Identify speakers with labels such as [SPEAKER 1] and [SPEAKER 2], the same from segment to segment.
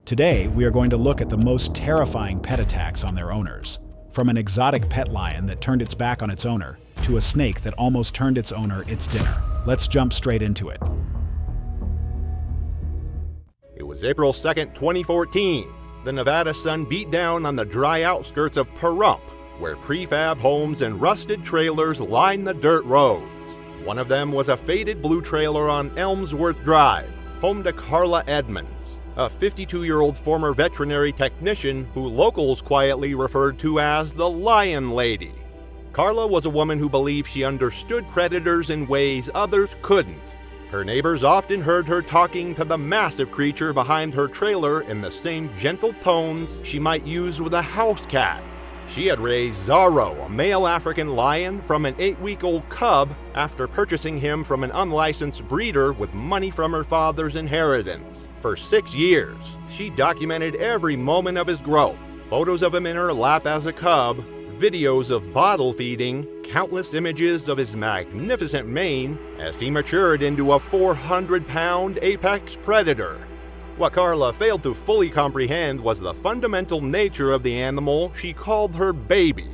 [SPEAKER 1] Today, we are going to look at the most terrifying pet attacks on their owners. From an exotic pet lion that turned its back on its owner, to a snake that almost turned its owner its dinner. Let's jump straight into it.
[SPEAKER 2] It was April 2nd, 2014. The Nevada sun beat down on the dry outskirts of Pahrump, where prefab homes and rusted trailers lined the dirt roads. One of them was a faded blue trailer on Elmsworth Drive, home to Carla Edmonds, a 52-year-old former veterinary technician who locals quietly referred to as the Lion Lady. Carla was a woman who believed she understood predators in ways others couldn't. Her neighbors often heard her talking to the massive creature behind her trailer in the same gentle tones she might use with a house cat. She had raised Zorro, a male African lion, from an 8-week-old cub after purchasing him from an unlicensed breeder with money from her father's inheritance. For 6 years, she documented every moment of his growth, photos of him in her lap as a cub, videos of bottle feeding, countless images of his magnificent mane as he matured into a 400-pound apex predator. What Carla failed to fully comprehend was the fundamental nature of the animal she called her baby.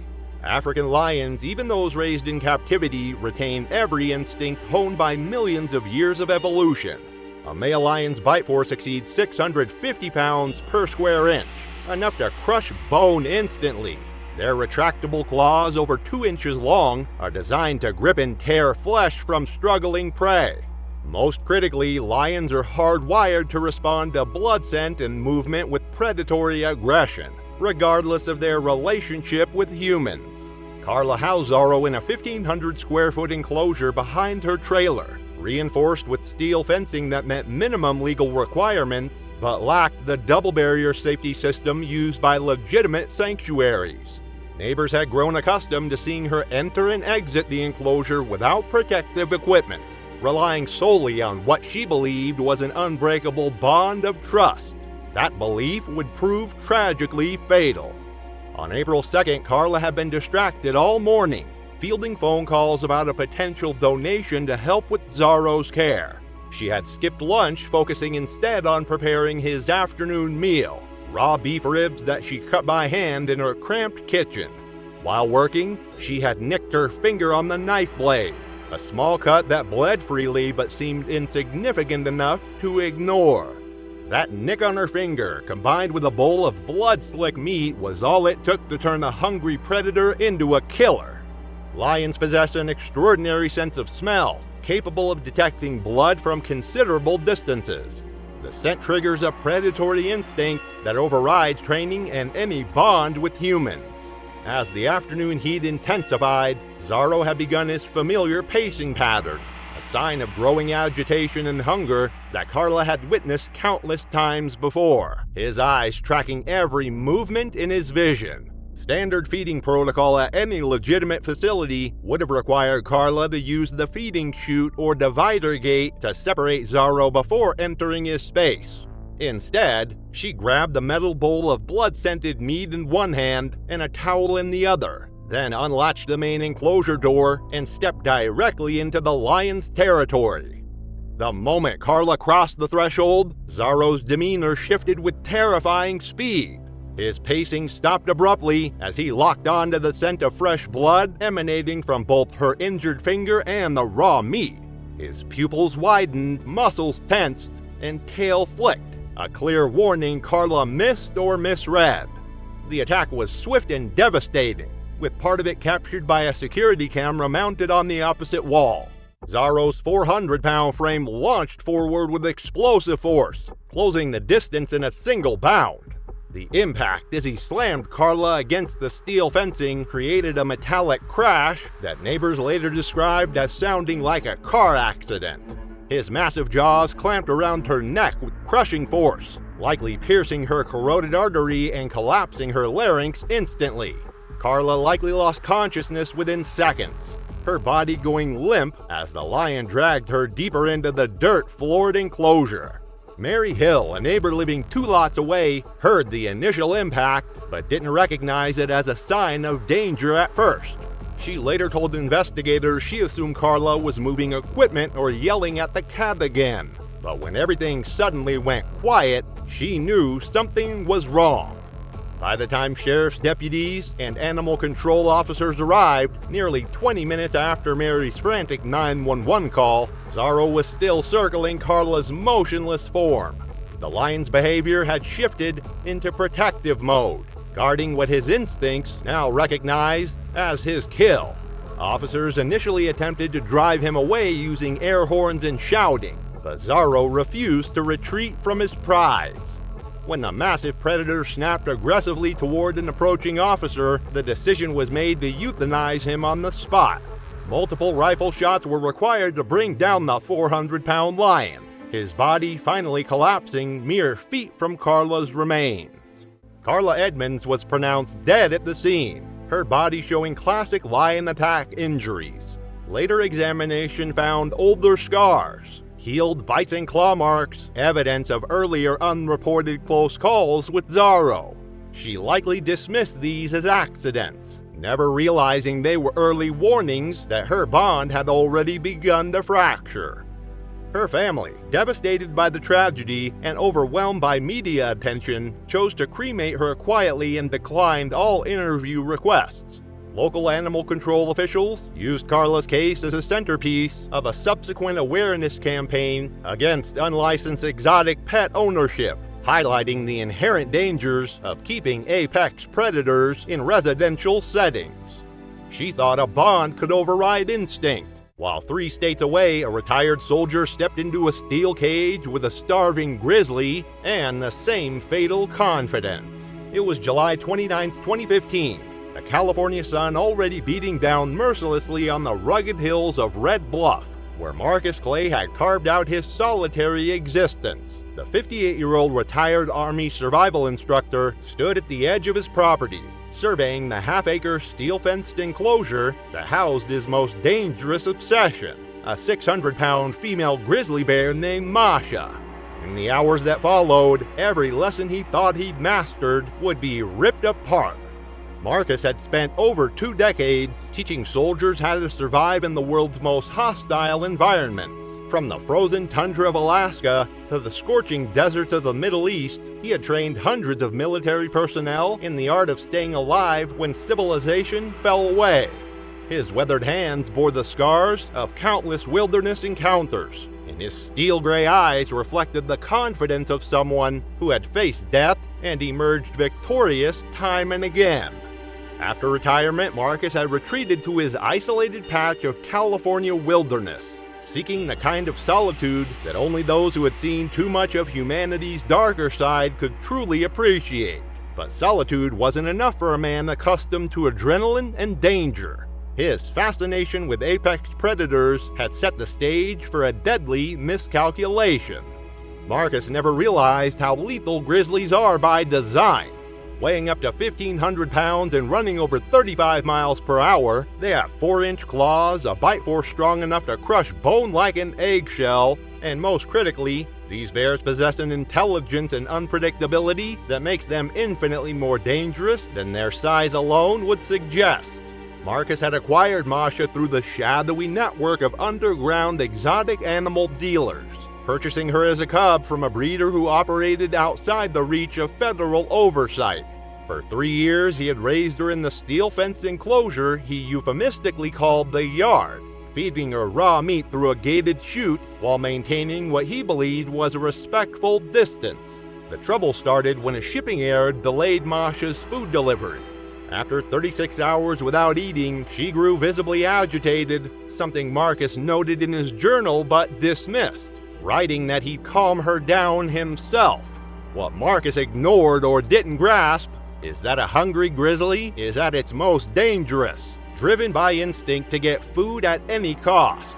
[SPEAKER 2] African lions, even those raised in captivity, retain every instinct honed by millions of years of evolution. A male lion's bite force exceeds 650 pounds per square inch, enough to crush bone instantly. Their retractable claws, over 2 inches long, are designed to grip and tear flesh from struggling prey. Most critically, lions are hardwired to respond to blood scent and movement with predatory aggression, regardless of their relationship with humans. Carla housed Zorro in a 1,500 square foot enclosure behind her trailer, reinforced with steel fencing that met minimum legal requirements, but lacked the double barrier safety system used by legitimate sanctuaries. Neighbors had grown accustomed to seeing her enter and exit the enclosure without protective equipment, relying solely on what she believed was an unbreakable bond of trust. That belief would prove tragically fatal. On April 2nd, Carla had been distracted all morning, fielding phone calls about a potential donation to help with Zorro's care. She had skipped lunch, focusing instead on preparing his afternoon meal, raw beef ribs that she cut by hand in her cramped kitchen. While working, she had nicked her finger on the knife blade, a small cut that bled freely but seemed insignificant enough to ignore. That nick on her finger, combined with a bowl of blood-slick meat, was all it took to turn a hungry predator into a killer. Lions possess an extraordinary sense of smell, capable of detecting blood from considerable distances. The scent triggers a predatory instinct that overrides training and any bond with humans. As the afternoon heat intensified, Zorro had begun his familiar pacing pattern, a sign of growing agitation and hunger that Carla had witnessed countless times before, his eyes tracking every movement in his vision. Standard feeding protocol at any legitimate facility would have required Carla to use the feeding chute or divider gate to separate Zorro before entering his space. Instead, she grabbed the metal bowl of blood-scented meat in one hand and a towel in the other, then unlatched the main enclosure door and stepped directly into the lion's territory. The moment Carla crossed the threshold, Zorro's demeanor shifted with terrifying speed. His pacing stopped abruptly as he locked onto the scent of fresh blood emanating from both her injured finger and the raw meat. His pupils widened, muscles tensed, and tail flicked, a clear warning Carla missed or misread. The attack was swift and devastating, with part of it captured by a security camera mounted on the opposite wall. Zorro's 400-pound frame launched forward with explosive force, closing the distance in a single bound. The impact as he slammed Carla against the steel fencing created a metallic crash that neighbors later described as sounding like a car accident. His massive jaws clamped around her neck with crushing force, likely piercing her carotid artery and collapsing her larynx instantly. Carla likely lost consciousness within seconds, her body going limp as the lion dragged her deeper into the dirt-floored enclosure. Mary Hill, a neighbor living 2 lots away, heard the initial impact but didn't recognize it as a sign of danger at first. She later told investigators she assumed Carla was moving equipment or yelling at the cat again, But when everything suddenly went quiet, she knew something was wrong. By the time sheriff's deputies and animal control officers arrived, nearly 20 minutes after Mary's frantic 911 call, Zorro was still circling Carla's motionless form. The lion's behavior had shifted into protective mode, guarding what his instincts now recognized as his kill. Officers initially attempted to drive him away using air horns and shouting, but Zorro refused to retreat from his prize. When the massive predator snapped aggressively toward an approaching officer, the decision was made to euthanize him on the spot. Multiple rifle shots were required to bring down the 400-pound lion, his body finally collapsing mere feet from Carla's remains. Carla Edmonds was pronounced dead at the scene, her body showing classic lion attack injuries. Later examination found older scars, healed bites and claw marks, evidence of earlier unreported close calls with Zorro. She likely dismissed these as accidents, never realizing they were early warnings that her bond had already begun to fracture. Her family, devastated by the tragedy and overwhelmed by media attention, chose to cremate her quietly and declined all interview requests. Local animal control officials used Carla's case as a centerpiece of a subsequent awareness campaign against unlicensed exotic pet ownership, highlighting the inherent dangers of keeping apex predators in residential settings. She thought a bond could override instinct. While 3 states away, a retired soldier stepped into a steel cage with a starving grizzly and the same fatal confidence. It was July 29, 2015. The California sun already beating down mercilessly on the rugged hills of Red Bluff, where Marcus Clay had carved out his solitary existence. The 58-year-old retired Army survival instructor stood at the edge of his property, surveying the half-acre steel-fenced enclosure that housed his most dangerous obsession, a 600-pound female grizzly bear named Masha. In the hours that followed, every lesson he thought he'd mastered would be ripped apart. Marcus had spent over 2 decades teaching soldiers how to survive in the world's most hostile environments. From the frozen tundra of Alaska to the scorching deserts of the Middle East, he had trained hundreds of military personnel in the art of staying alive when civilization fell away. His weathered hands bore the scars of countless wilderness encounters, and his steel-gray eyes reflected the confidence of someone who had faced death and emerged victorious time and again. After retirement, Marcus had retreated to his isolated patch of California wilderness, seeking the kind of solitude that only those who had seen too much of humanity's darker side could truly appreciate. But solitude wasn't enough for a man accustomed to adrenaline and danger. His fascination with apex predators had set the stage for a deadly miscalculation. Marcus never realized how lethal grizzlies are by design. Weighing up to 1,500 pounds and running over 35 miles per hour, they have 4-inch claws, a bite force strong enough to crush bone like an eggshell, and most critically, these bears possess an intelligence and unpredictability that makes them infinitely more dangerous than their size alone would suggest. Marcus had acquired Masha through the shadowy network of underground exotic animal dealers, purchasing her as a cub from a breeder who operated outside the reach of federal oversight. For 3 years, he had raised her in the steel-fenced enclosure he euphemistically called the yard, feeding her raw meat through a gated chute while maintaining what he believed was a respectful distance. The trouble started when a shipping error delayed Masha's food delivery. After 36 hours without eating, she grew visibly agitated, something Marcus noted in his journal but dismissed, writing that he'd calm her down himself. What Marcus ignored or didn't grasp is that a hungry grizzly is at its most dangerous, driven by instinct to get food at any cost.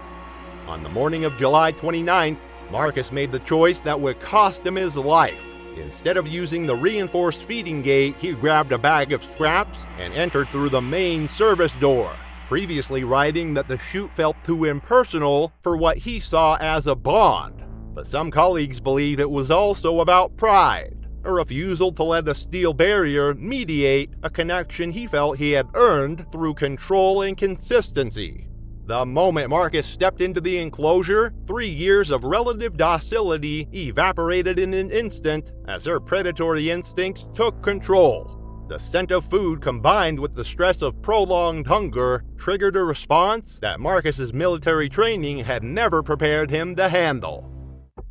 [SPEAKER 2] On the morning of July 29th, Marcus made the choice that would cost him his life. Instead of using the reinforced feeding gate, he grabbed a bag of scraps and entered through the main service door, previously writing that the chute felt too impersonal for what he saw as a bond. But some colleagues believe it was also about pride, a refusal to let a steel barrier mediate a connection he felt he had earned through control and consistency. The moment Marcus stepped into the enclosure, 3 years of relative docility evaporated in an instant as her predatory instincts took control. The scent of food combined with the stress of prolonged hunger triggered a response that Marcus's military training had never prepared him to handle.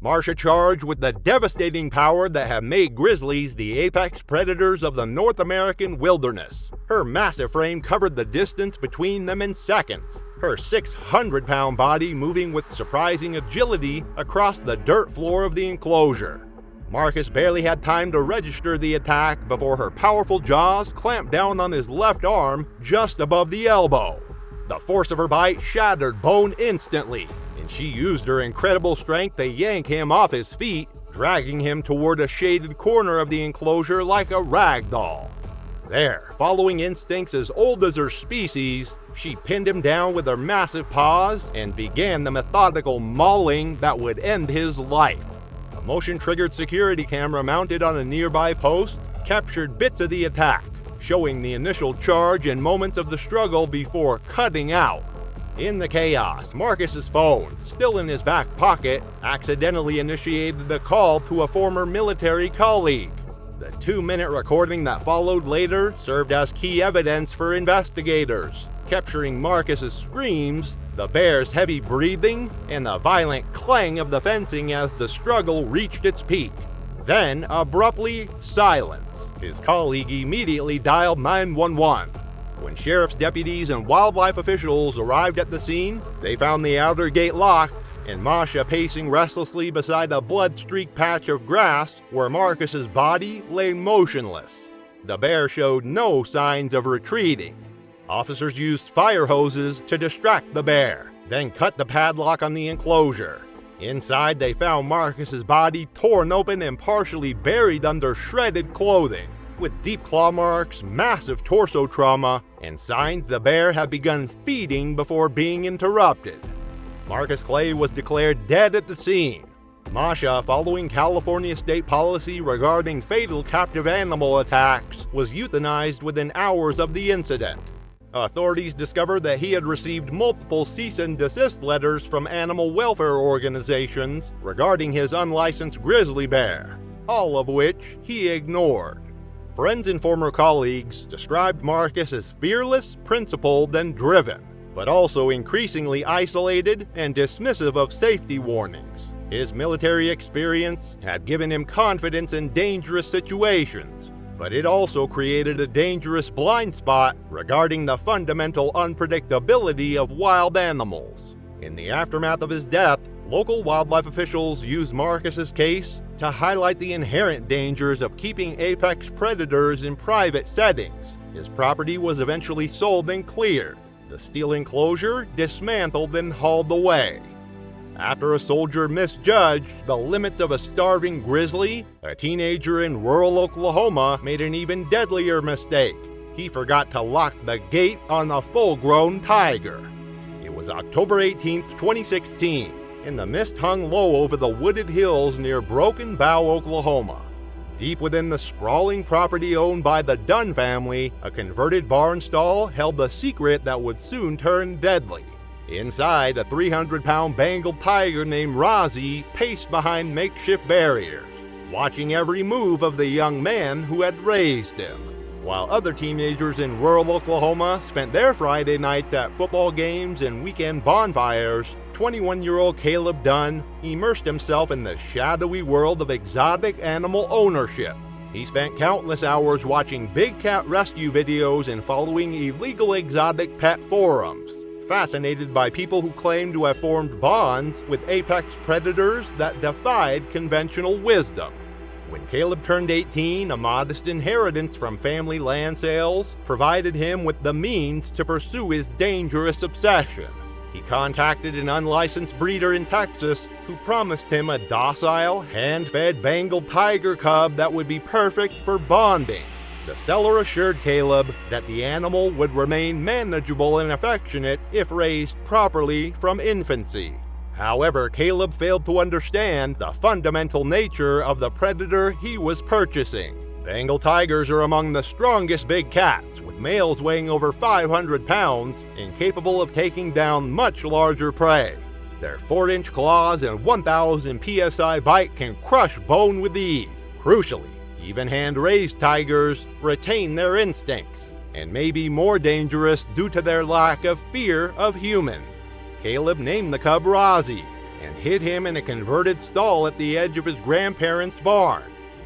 [SPEAKER 2] Marcia charged with the devastating power that had made grizzlies the apex predators of the North American wilderness. Her massive frame covered the distance between them in seconds, her 600-pound body moving with surprising agility across the dirt floor of the enclosure. Marcus barely had time to register the attack before her powerful jaws clamped down on his left arm just above the elbow. The force of her bite shattered bone instantly, and she used her incredible strength to yank him off his feet, dragging him toward a shaded corner of the enclosure like a rag doll. There, following instincts as old as her species, she pinned him down with her massive paws and began the methodical mauling that would end his life. A motion-triggered security camera mounted on a nearby post captured bits of the attack, showing the initial charge and moments of the struggle before cutting out. In the chaos, Marcus's phone, still in his back pocket, accidentally initiated the call to a former military colleague. The 2-minute recording that followed later served as key evidence for investigators, capturing Marcus's screams, the bear's heavy breathing, and the violent clang of the fencing as the struggle reached its peak. Then, abruptly, silence. His colleague immediately dialed 911. When sheriff's deputies and wildlife officials arrived at the scene, they found the outer gate locked and Masha pacing restlessly beside a blood-streaked patch of grass where Marcus's body lay motionless. The bear showed no signs of retreating. Officers used fire hoses to distract the bear, then cut the padlock on the enclosure. Inside, they found Marcus's body torn open and partially buried under shredded clothing, with deep claw marks, massive torso trauma, and signs the bear had begun feeding before being interrupted. Marcus Clay was declared dead at the scene. Masha, following California state policy regarding fatal captive animal attacks, was euthanized within hours of the incident. Authorities discovered that he had received multiple cease and desist letters from animal welfare organizations regarding his unlicensed grizzly bear, all of which he ignored. Friends and former colleagues described Marcus as fearless, principled, and driven, but also increasingly isolated and dismissive of safety warnings. His military experience had given him confidence in dangerous situations, but it also created a dangerous blind spot regarding the fundamental unpredictability of wild animals. In the aftermath of his death, local wildlife officials used Marcus's case to highlight the inherent dangers of keeping apex predators in private settings. His property was eventually sold and cleared, the steel enclosure dismantled and hauled away. After a soldier misjudged the limits of a starving grizzly, a teenager in rural Oklahoma made an even deadlier mistake. He forgot to lock the gate on a full-grown tiger. It was October 18, 2016, and the mist hung low over the wooded hills near Broken Bow, Oklahoma. Deep within the sprawling property owned by the Dunn family, a converted barn stall held a secret that would soon turn deadly. Inside, a 300-pound Bengal tiger named Rozzy paced behind makeshift barriers, watching every move of the young man who had raised him. While other teenagers in rural Oklahoma spent their Friday nights at football games and weekend bonfires, 21-year-old Caleb Dunn immersed himself in the shadowy world of exotic animal ownership. He spent countless hours watching big cat rescue videos and following illegal exotic pet forums, fascinated by people who claimed to have formed bonds with apex predators that defied conventional wisdom. When Caleb turned 18, a modest inheritance from family land sales provided him with the means to pursue his dangerous obsession. He contacted an unlicensed breeder in Texas who promised him a docile, hand-fed Bengal tiger cub that would be perfect for bonding. The seller assured Caleb that the animal would remain manageable and affectionate if raised properly from infancy. However, Caleb failed to understand the fundamental nature of the predator he was purchasing. Bengal tigers are among the strongest big cats, with with males weighing over 500 pounds and capable of taking down much larger prey. Their 4-inch claws and 1,000 psi bite can crush bone with ease. Crucially, even hand-raised tigers retain their instincts and may be more dangerous due to their lack of fear of humans. Caleb named the cub Rozzy and hid him in a converted stall at the edge of his grandparents' barn.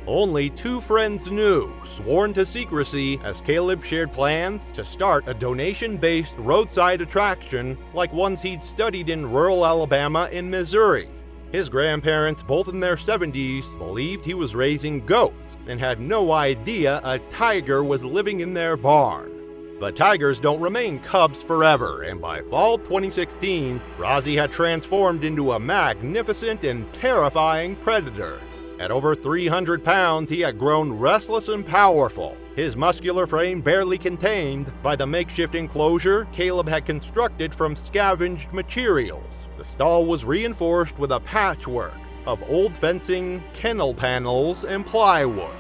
[SPEAKER 2] Only 2 friends knew, sworn to secrecy, as Caleb shared plans to start a donation-based roadside attraction like ones he'd studied in rural Alabama and Missouri. His grandparents, both in their 70s, believed he was raising goats and had no idea a tiger was living in their barn. But tigers don't remain cubs forever, and by fall 2016, Rozzy had transformed into a magnificent and terrifying predator. At over 300 pounds, he had grown restless and powerful, his muscular frame barely contained by the makeshift enclosure Caleb had constructed from scavenged materials. The stall was reinforced with a patchwork of old fencing, kennel panels, and plywood.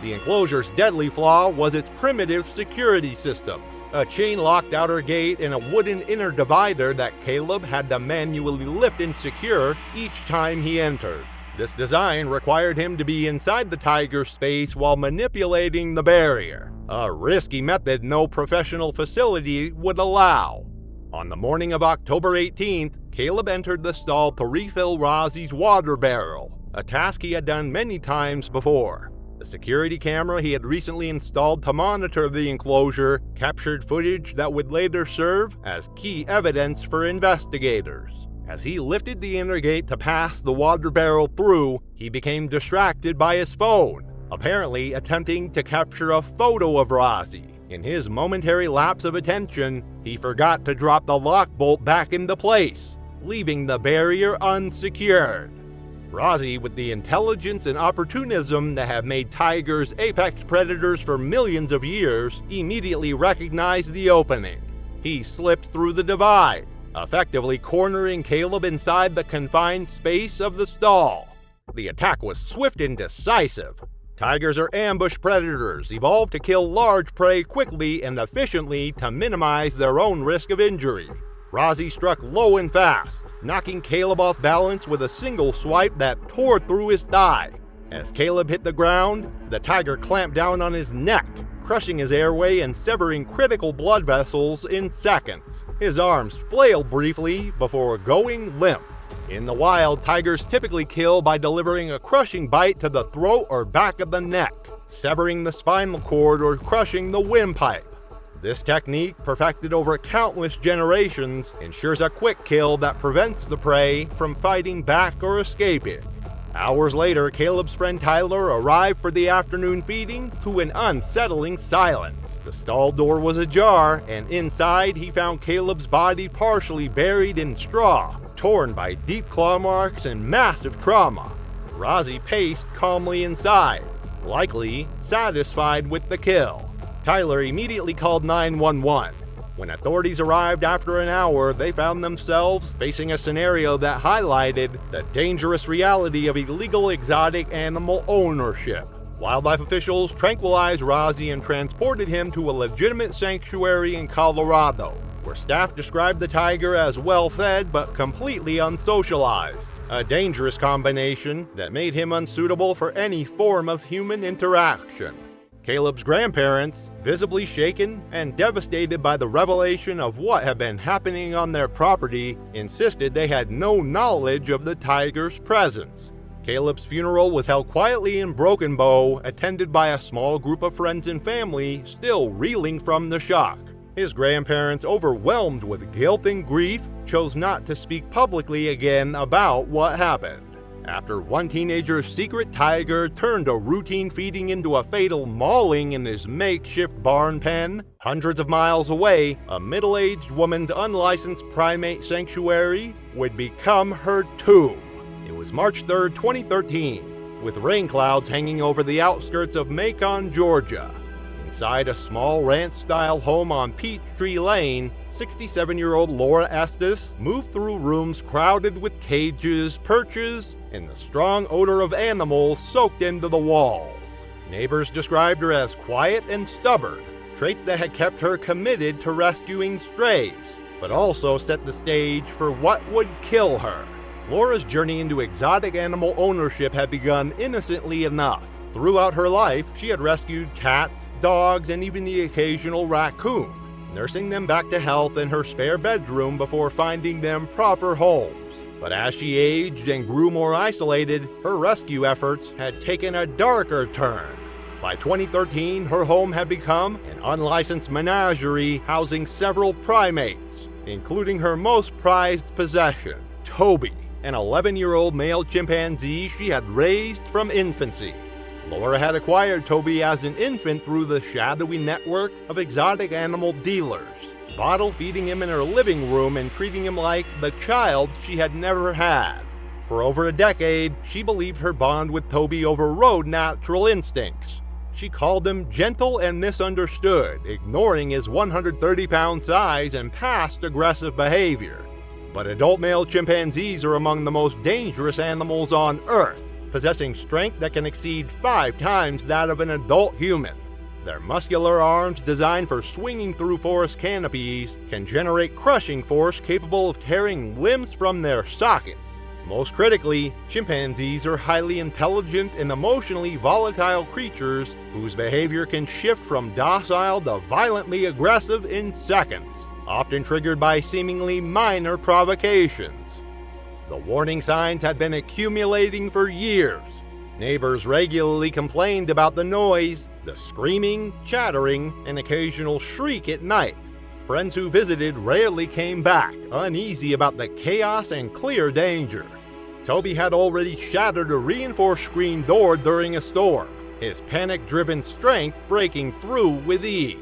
[SPEAKER 2] The enclosure's deadly flaw was its primitive security system, a chain-locked outer gate and a wooden inner divider that Caleb had to manually lift and secure each time he entered. This design required him to be inside the tiger's space while manipulating the barrier, a risky method no professional facility would allow. On the morning of October 18th, Caleb entered the stall to refill Rozzy's water barrel, a task he had done many times before. The security camera he had recently installed to monitor the enclosure captured footage that would later serve as key evidence for investigators. As he lifted the inner gate to pass the water barrel through, he became distracted by his phone, apparently attempting to capture a photo of Rozzy. In his momentary lapse of attention, he forgot to drop the lock bolt back into place, leaving the barrier unsecured. Rozzy, with the intelligence and opportunism that have made tigers apex predators for millions of years, immediately recognized the opening. He slipped through the divide, effectively cornering Caleb inside the confined space of the stall. The attack was swift and decisive. Tigers are ambush predators, evolved to kill large prey quickly and efficiently to minimize their own risk of injury. Rozzy struck low and fast, knocking Caleb off balance with a single swipe that tore through his thigh. As Caleb hit the ground, the tiger clamped down on his neck, crushing his airway and severing critical blood vessels in seconds. His arms flailed briefly before going limp. In the wild, tigers typically kill by delivering a crushing bite to the throat or back of the neck, severing the spinal cord or crushing the windpipe. This technique, perfected over countless generations, ensures a quick kill that prevents the prey from fighting back or escaping. Hours later, Caleb's friend Tyler arrived for the afternoon feeding to an unsettling silence. The stall door was ajar, and inside he found Caleb's body partially buried in straw, torn by deep claw marks and massive trauma. Rozzy paced calmly inside, likely satisfied with the kill. Tyler immediately called 911. When authorities arrived after an hour, they found themselves facing a scenario that highlighted the dangerous reality of illegal exotic animal ownership. Wildlife officials tranquilized Rozzy and transported him to a legitimate sanctuary in Colorado, where staff described the tiger as well-fed but completely unsocialized, a dangerous combination that made him unsuitable for any form of human interaction. Caleb's grandparents, visibly shaken and devastated by the revelation of what had been happening on their property, insisted they had no knowledge of the tiger's presence. Caleb's funeral was held quietly in Broken Bow, attended by a small group of friends and family still reeling from the shock. His grandparents, overwhelmed with guilt and grief, chose not to speak publicly again about what happened. After one teenager's secret tiger turned a routine feeding into a fatal mauling in his makeshift barn pen, hundreds of miles away, a middle-aged woman's unlicensed primate sanctuary would become her tomb. It was March 3, 2013, with rain clouds hanging over the outskirts of Macon, Georgia. Inside a small ranch-style home on Peachtree Lane, 67-year-old Laura Estes moved through rooms crowded with cages, perches, and the strong odor of animals soaked into the walls. Neighbors described her as quiet and stubborn, traits that had kept her committed to rescuing strays, but also set the stage for what would kill her. Laura's journey into exotic animal ownership had begun innocently enough. Throughout her life, she had rescued cats, dogs, and even the occasional raccoon, nursing them back to health in her spare bedroom before finding them proper homes. But as she aged and grew more isolated, her rescue efforts had taken a darker turn. By 2013, her home had become an unlicensed menagerie housing several primates, including her most prized possession, Toby, an 11-year-old male chimpanzee she had raised from infancy. Laura had acquired Toby as an infant through the shadowy network of exotic animal dealers, bottle feeding him in her living room and treating him like the child she had never had. For over a decade, she believed her bond with Toby overrode natural instincts. She called him gentle and misunderstood, ignoring his 130-pound size and past aggressive behavior. But adult male chimpanzees are among the most dangerous animals on Earth, possessing strength that can exceed 5 times that of an adult human. Their muscular arms, designed for swinging through forest canopies, can generate crushing force capable of tearing limbs from their sockets. Most critically, chimpanzees are highly intelligent and emotionally volatile creatures whose behavior can shift from docile to violently aggressive in seconds, often triggered by seemingly minor provocations. The warning signs had been accumulating for years. Neighbors regularly complained about the noise, the screaming, chattering, and occasional shriek at night. Friends who visited rarely came back, uneasy about the chaos and clear danger. Toby had already shattered a reinforced screen door during a storm, his panic-driven strength breaking through with ease.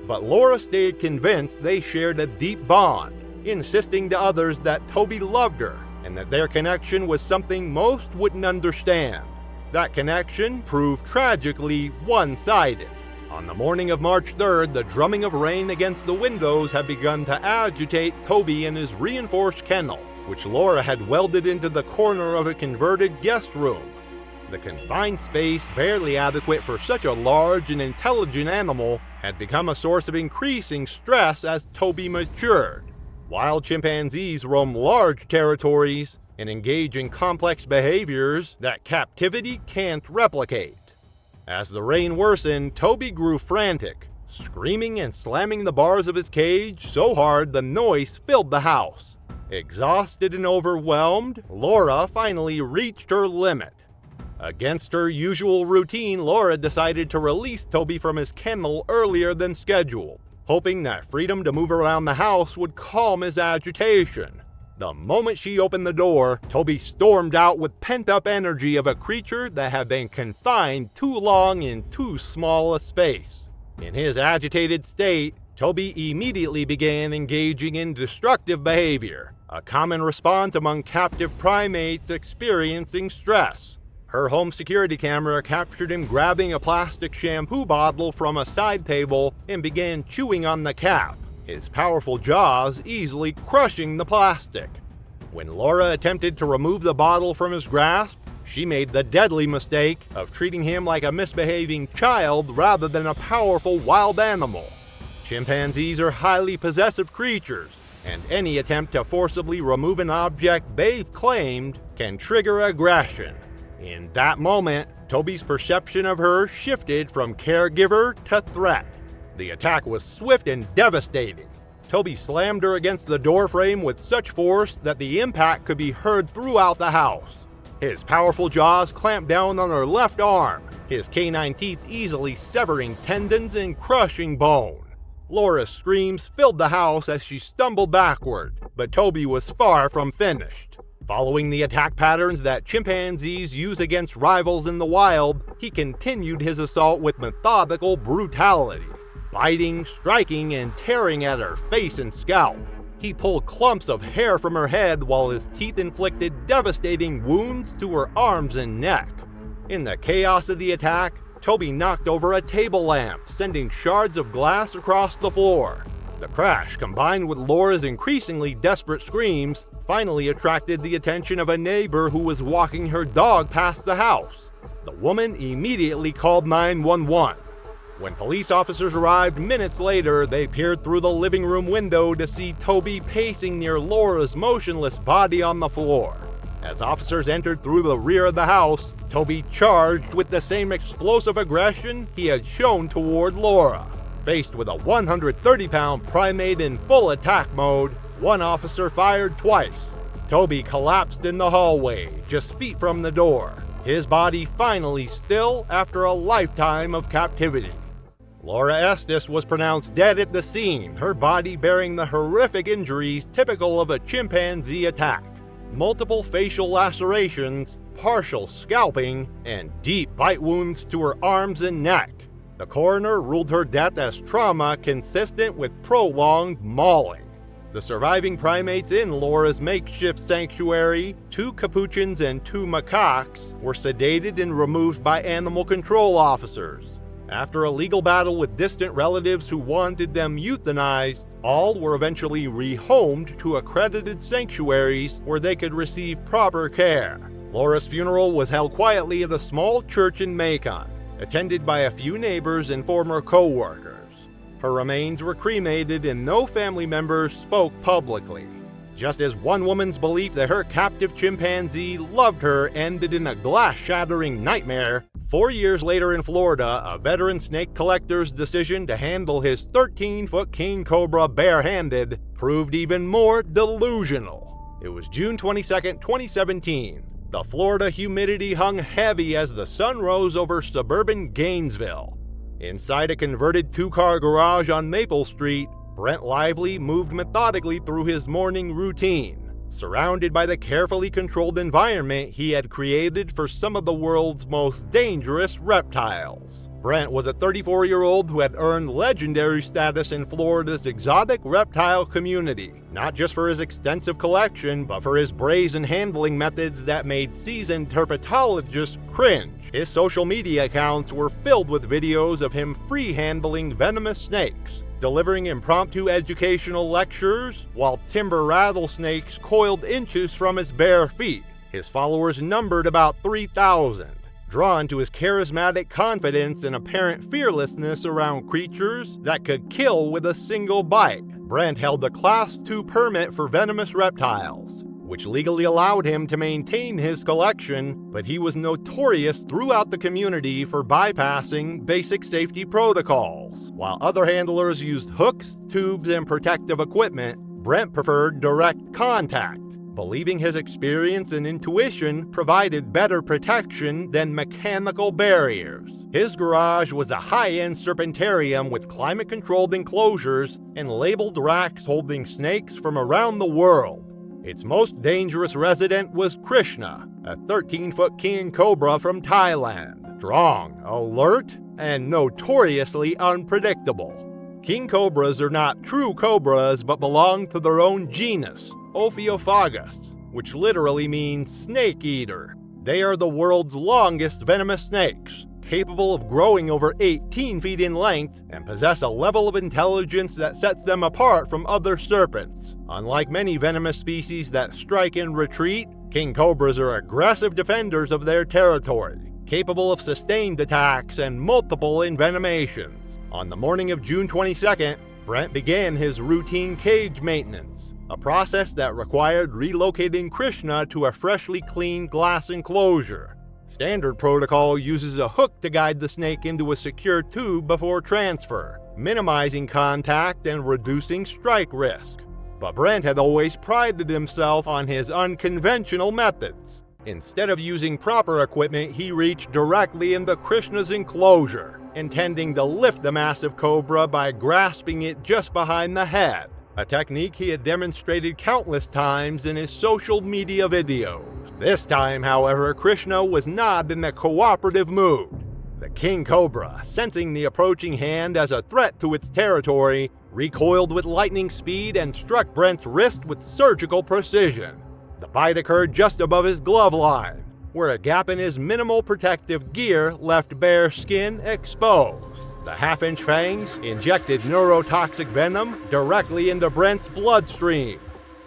[SPEAKER 2] But Laura stayed convinced they shared a deep bond, insisting to others that Toby loved her and that their connection was something most wouldn't understand. That connection proved tragically one-sided. On the morning of March 3rd, the drumming of rain against the windows had begun to agitate Toby in his reinforced kennel, which Laura had welded into the corner of a converted guest room. The confined space, barely adequate for such a large and intelligent animal, had become a source of increasing stress as Toby matured. Wild chimpanzees roam large territories and engage in complex behaviors that captivity can't replicate. As the rain worsened, Toby grew frantic, screaming and slamming the bars of his cage so hard the noise filled the house. Exhausted and overwhelmed, Laura finally reached her limit. Against her usual routine, Laura decided to release Toby from his kennel earlier than scheduled, hoping that freedom to move around the house would calm his agitation. The moment she opened the door, Toby stormed out with pent-up energy of a creature that had been confined too long in too small a space. In his agitated state, Toby immediately began engaging in destructive behavior, a common response among captive primates experiencing stress. Her home security camera captured him grabbing a plastic shampoo bottle from a side table and began chewing on the cap, his powerful jaws easily crushing the plastic. When Laura attempted to remove the bottle from his grasp, she made the deadly mistake of treating him like a misbehaving child rather than a powerful wild animal. Chimpanzees are highly possessive creatures, and any attempt to forcibly remove an object they've claimed can trigger aggression. In that moment, Toby's perception of her shifted from caregiver to threat. The attack was swift and devastating. Toby slammed her against the doorframe with such force that the impact could be heard throughout the house. His powerful jaws clamped down on her left arm, his canine teeth easily severing tendons and crushing bone. Laura's screams filled the house as she stumbled backward, but Toby was far from finished. Following the attack patterns that chimpanzees use against rivals in the wild, he continued his assault with methodical brutality, biting, striking, and tearing at her face and scalp. He pulled clumps of hair from her head while his teeth inflicted devastating wounds to her arms and neck. In the chaos of the attack, Toby knocked over a table lamp, sending shards of glass across the floor. The crash, combined with Laura's increasingly desperate screams, finally attracted the attention of a neighbor who was walking her dog past the house. The woman immediately called 911. When police officers arrived minutes later, they peered through the living room window to see Toby pacing near Laura's motionless body on the floor. As officers entered through the rear of the house, Toby charged with the same explosive aggression he had shown toward Laura. Faced with a 130-pound primate in full attack mode, one officer fired twice. Toby collapsed in the hallway, just feet from the door, his body finally still after a lifetime of captivity. Laura Estes was pronounced dead at the scene, her body bearing the horrific injuries typical of a chimpanzee attack. Multiple facial lacerations, partial scalping, and deep bite wounds to her arms and neck. The coroner ruled her death as trauma consistent with prolonged mauling. The surviving primates in Laura's makeshift sanctuary, 2 capuchins and 2 macaques, were sedated and removed by animal control officers. After a legal battle with distant relatives who wanted them euthanized, all were eventually rehomed to accredited sanctuaries where they could receive proper care. Laura's funeral was held quietly at a small church in Macon, attended by a few neighbors and former co-workers. Her remains were cremated and no family members spoke publicly. Just as one woman's belief that her captive chimpanzee loved her ended in a glass-shattering nightmare, 4 years later in Florida, a veteran snake collector's decision to handle his 13-foot king cobra barehanded proved even more delusional. It was June 22, 2017. The Florida humidity hung heavy as the sun rose over suburban Gainesville. Inside a converted 2-car garage on Maple Street, Brent Lively moved methodically through his morning routine, surrounded by the carefully controlled environment he had created for some of the world's most dangerous reptiles. Brent was a 34-year-old who had earned legendary status in Florida's exotic reptile community, not just for his extensive collection, but for his brazen handling methods that made seasoned herpetologists cringe. His social media accounts were filled with videos of him free-handling venomous snakes, delivering impromptu educational lectures, while timber rattlesnakes coiled inches from his bare feet. His followers numbered about 3,000. Drawn to his charismatic confidence and apparent fearlessness around creatures that could kill with a single bite, Brent held a Class II permit for venomous reptiles, which legally allowed him to maintain his collection, but he was notorious throughout the community for bypassing basic safety protocols. While other handlers used hooks, tubes, and protective equipment, Brent preferred direct contact, believing his experience and intuition provided better protection than mechanical barriers. His garage was a high-end serpentarium with climate-controlled enclosures and labeled racks holding snakes from around the world. Its most dangerous resident was Krishna, a 13-foot king cobra from Thailand, strong, alert, and notoriously unpredictable. King cobras are not true cobras but belong to their own genus, Ophiophagus, which literally means snake eater. They are the world's longest venomous snakes, capable of growing over 18 feet in length and possess a level of intelligence that sets them apart from other serpents. Unlike many venomous species that strike and retreat, king cobras are aggressive defenders of their territory, capable of sustained attacks and multiple envenomations. On the morning of June 22nd, Brent began his routine cage maintenance, a process that required relocating Krishna to a freshly cleaned glass enclosure. Standard protocol uses a hook to guide the snake into a secure tube before transfer, minimizing contact and reducing strike risk. But Brent had always prided himself on his unconventional methods. Instead of using proper equipment, he reached directly into Krishna's enclosure, intending to lift the massive cobra by grasping it just behind the head, a technique he had demonstrated countless times in his social media videos. This time, however, Krishna was not in a cooperative mood. The king cobra, sensing the approaching hand as a threat to its territory, recoiled with lightning speed and struck Brent's wrist with surgical precision. The bite occurred just above his glove line, where a gap in his minimal protective gear left bare skin exposed. The half-inch fangs injected neurotoxic venom directly into Brent's bloodstream.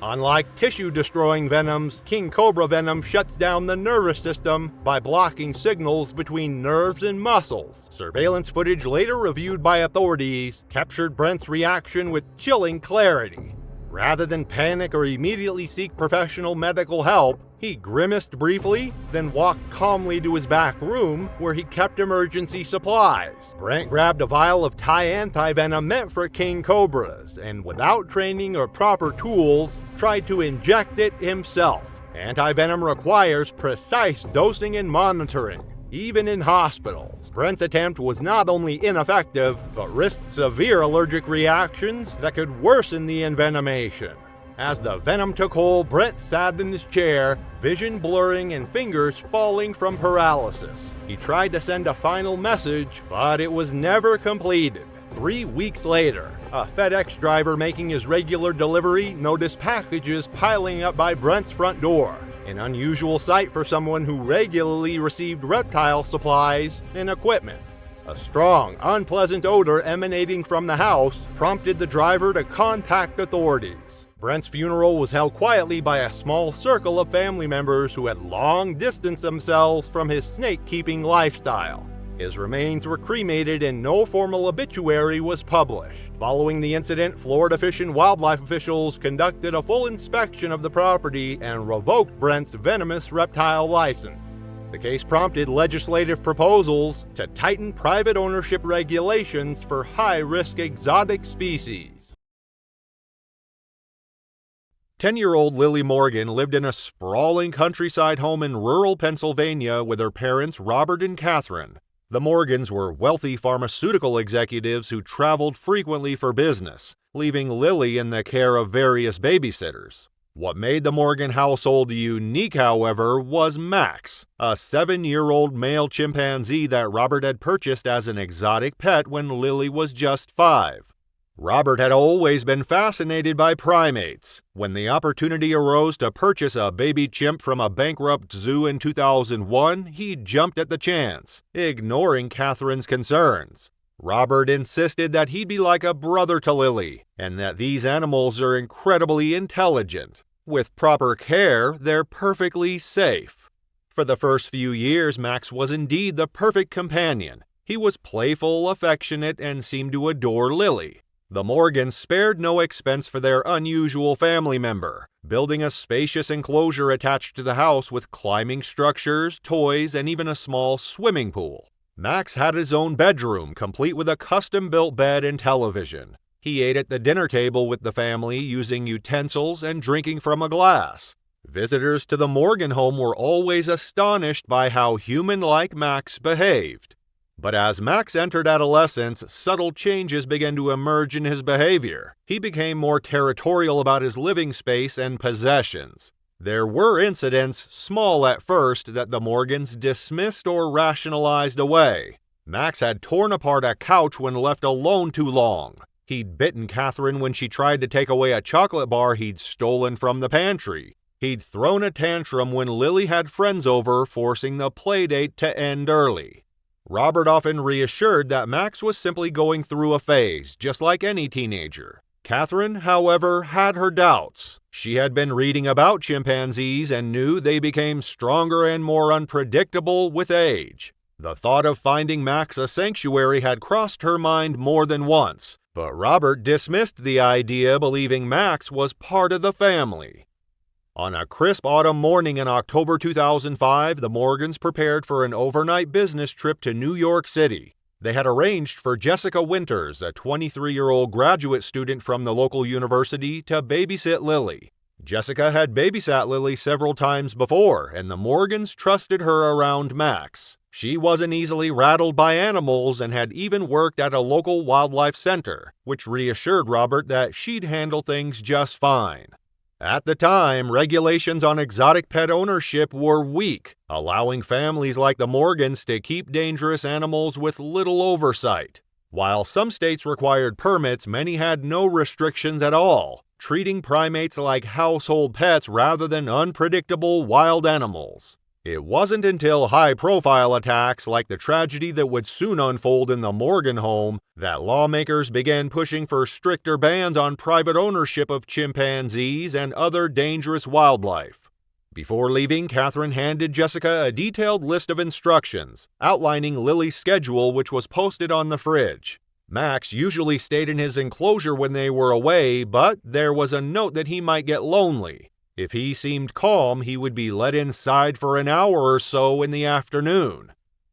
[SPEAKER 2] Unlike tissue-destroying venoms, king cobra venom shuts down the nervous system by blocking signals between nerves and muscles. Surveillance footage later reviewed by authorities captured Brent's reaction with chilling clarity. Rather than panic or immediately seek professional medical help, he grimaced briefly, then walked calmly to his back room where he kept emergency supplies. Brent grabbed a vial of Thai anti-venom meant for king cobras, and without training or proper tools, tried to inject it himself. Anti-venom requires precise dosing and monitoring, even in hospitals. Brent's attempt was not only ineffective, but risked severe allergic reactions that could worsen the envenomation. As the venom took hold, Brent sat in his chair, vision blurring and fingers falling from paralysis. He tried to send a final message, but it was never completed. 3 weeks later, a FedEx driver making his regular delivery noticed packages piling up by Brent's front door, an unusual sight for someone who regularly received reptile supplies and equipment. A strong, unpleasant odor emanating from the house prompted the driver to contact authorities. Brent's funeral was held quietly by a small circle of family members who had long distanced themselves from his snake-keeping lifestyle. His remains were cremated and no formal obituary was published. Following the incident, Florida Fish and Wildlife officials conducted a full inspection of the property and revoked Brent's venomous reptile license. The case prompted legislative proposals to tighten private ownership regulations for high-risk exotic species. 10-year-old Lily Morgan lived in a sprawling countryside home in rural Pennsylvania with her parents Robert and Catherine. The Morgans were wealthy pharmaceutical executives who traveled frequently for business, leaving Lily in the care of various babysitters. What made the Morgan household unique, however, was Max, a 7-year-old male chimpanzee that Robert had purchased as an exotic pet when Lily was just 5. Robert had always been fascinated by primates. When the opportunity arose to purchase a baby chimp from a bankrupt zoo in 2001, he jumped at the chance, ignoring Catherine's concerns. Robert insisted that he'd be like a brother to Lily, and that these animals are incredibly intelligent. With proper care, they're perfectly safe. For the first few years, Max was indeed the perfect companion. He was playful, affectionate, and seemed to adore Lily. The Morgans spared no expense for their unusual family member, building a spacious enclosure attached to the house with climbing structures, toys, and even a small swimming pool. Max had his own bedroom, complete with a custom-built bed and television. He ate at the dinner table with the family, using utensils and drinking from a glass. Visitors to the Morgan home were always astonished by how human-like Max behaved. But as Max entered adolescence, subtle changes began to emerge in his behavior. He became more territorial about his living space and possessions. There were incidents, small at first, that the Morgans dismissed or rationalized away. Max had torn apart a couch when left alone too long. He'd bitten Catherine when she tried to take away a chocolate bar he'd stolen from the pantry. He'd thrown a tantrum when Lily had friends over, forcing the playdate to end early. Robert often reassured that Max was simply going through a phase, just like any teenager. Catherine, however, had her doubts. She had been reading about chimpanzees and knew they became stronger and more unpredictable with age. The thought of finding Max a sanctuary had crossed her mind more than once, but Robert dismissed the idea, believing Max was part of the family. On a crisp autumn morning in October 2005, the Morgans prepared for an overnight business trip to New York City. They had arranged for Jessica Winters, a 23-year-old graduate student from the local university, to babysit Lily. Jessica had babysat Lily several times before, and the Morgans trusted her around Max. She wasn't easily rattled by animals and had even worked at a local wildlife center, which reassured Robert that she'd handle things just fine. At the time, regulations on exotic pet ownership were weak, allowing families like the Morgans to keep dangerous animals with little oversight. While some states required permits, many had no restrictions at all, treating primates like household pets rather than unpredictable wild animals. It wasn't until high-profile attacks like the tragedy that would soon unfold in the Morgan home that lawmakers began pushing for stricter bans on private ownership of chimpanzees and other dangerous wildlife. Before leaving, Catherine handed Jessica a detailed list of instructions, outlining Lily's schedule, which was posted on the fridge. Max usually stayed in his enclosure when they were away, but there was a note that he might get lonely. If he seemed calm, he would be let inside for an hour or so in the afternoon.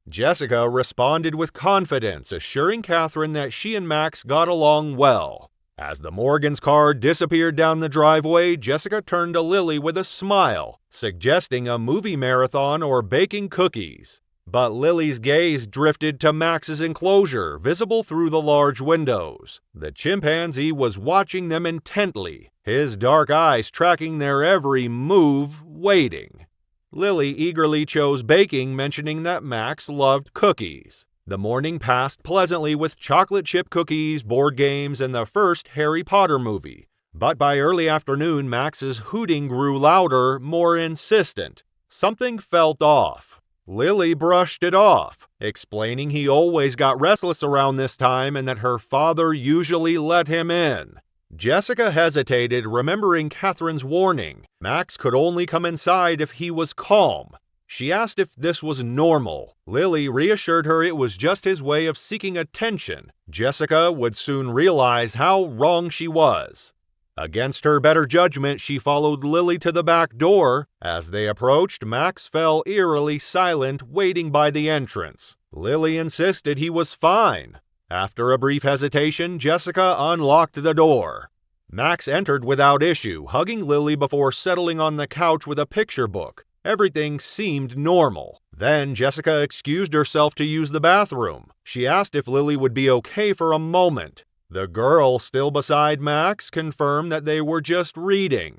[SPEAKER 2] Jessica responded with confidence, assuring Catherine that she and Max got along well. As the Morgans' car disappeared down the driveway, Jessica turned to Lily with a smile, suggesting a movie marathon or baking cookies. But Lily's gaze drifted to Max's enclosure, visible through the large windows. The chimpanzee was watching them intently, his dark eyes tracking their every move, waiting. Lily eagerly chose baking, mentioning that Max loved cookies. The morning passed pleasantly with chocolate chip cookies, board games, and the first Harry Potter movie. But by early afternoon, Max's hooting grew louder, more insistent. Something felt off. Lily brushed it off, explaining he always got restless around this time and that her father usually let him in. Jessica hesitated, remembering Catherine's warning. Max could only come inside if he was calm. She asked if this was normal. Lily reassured her it was just his way of seeking attention. Jessica would soon realize how wrong she was. Against her better judgment, she followed Lily to the back door. As they approached, Max fell eerily silent, waiting by the entrance. Lily insisted he was fine. After a brief hesitation, Jessica unlocked the door. Max entered without issue, hugging Lily before settling on the couch with a picture book. Everything seemed normal. Then Jessica excused herself to use the bathroom. She asked if Lily would be okay for a moment. The girl, still beside Max, confirmed that they were just reading.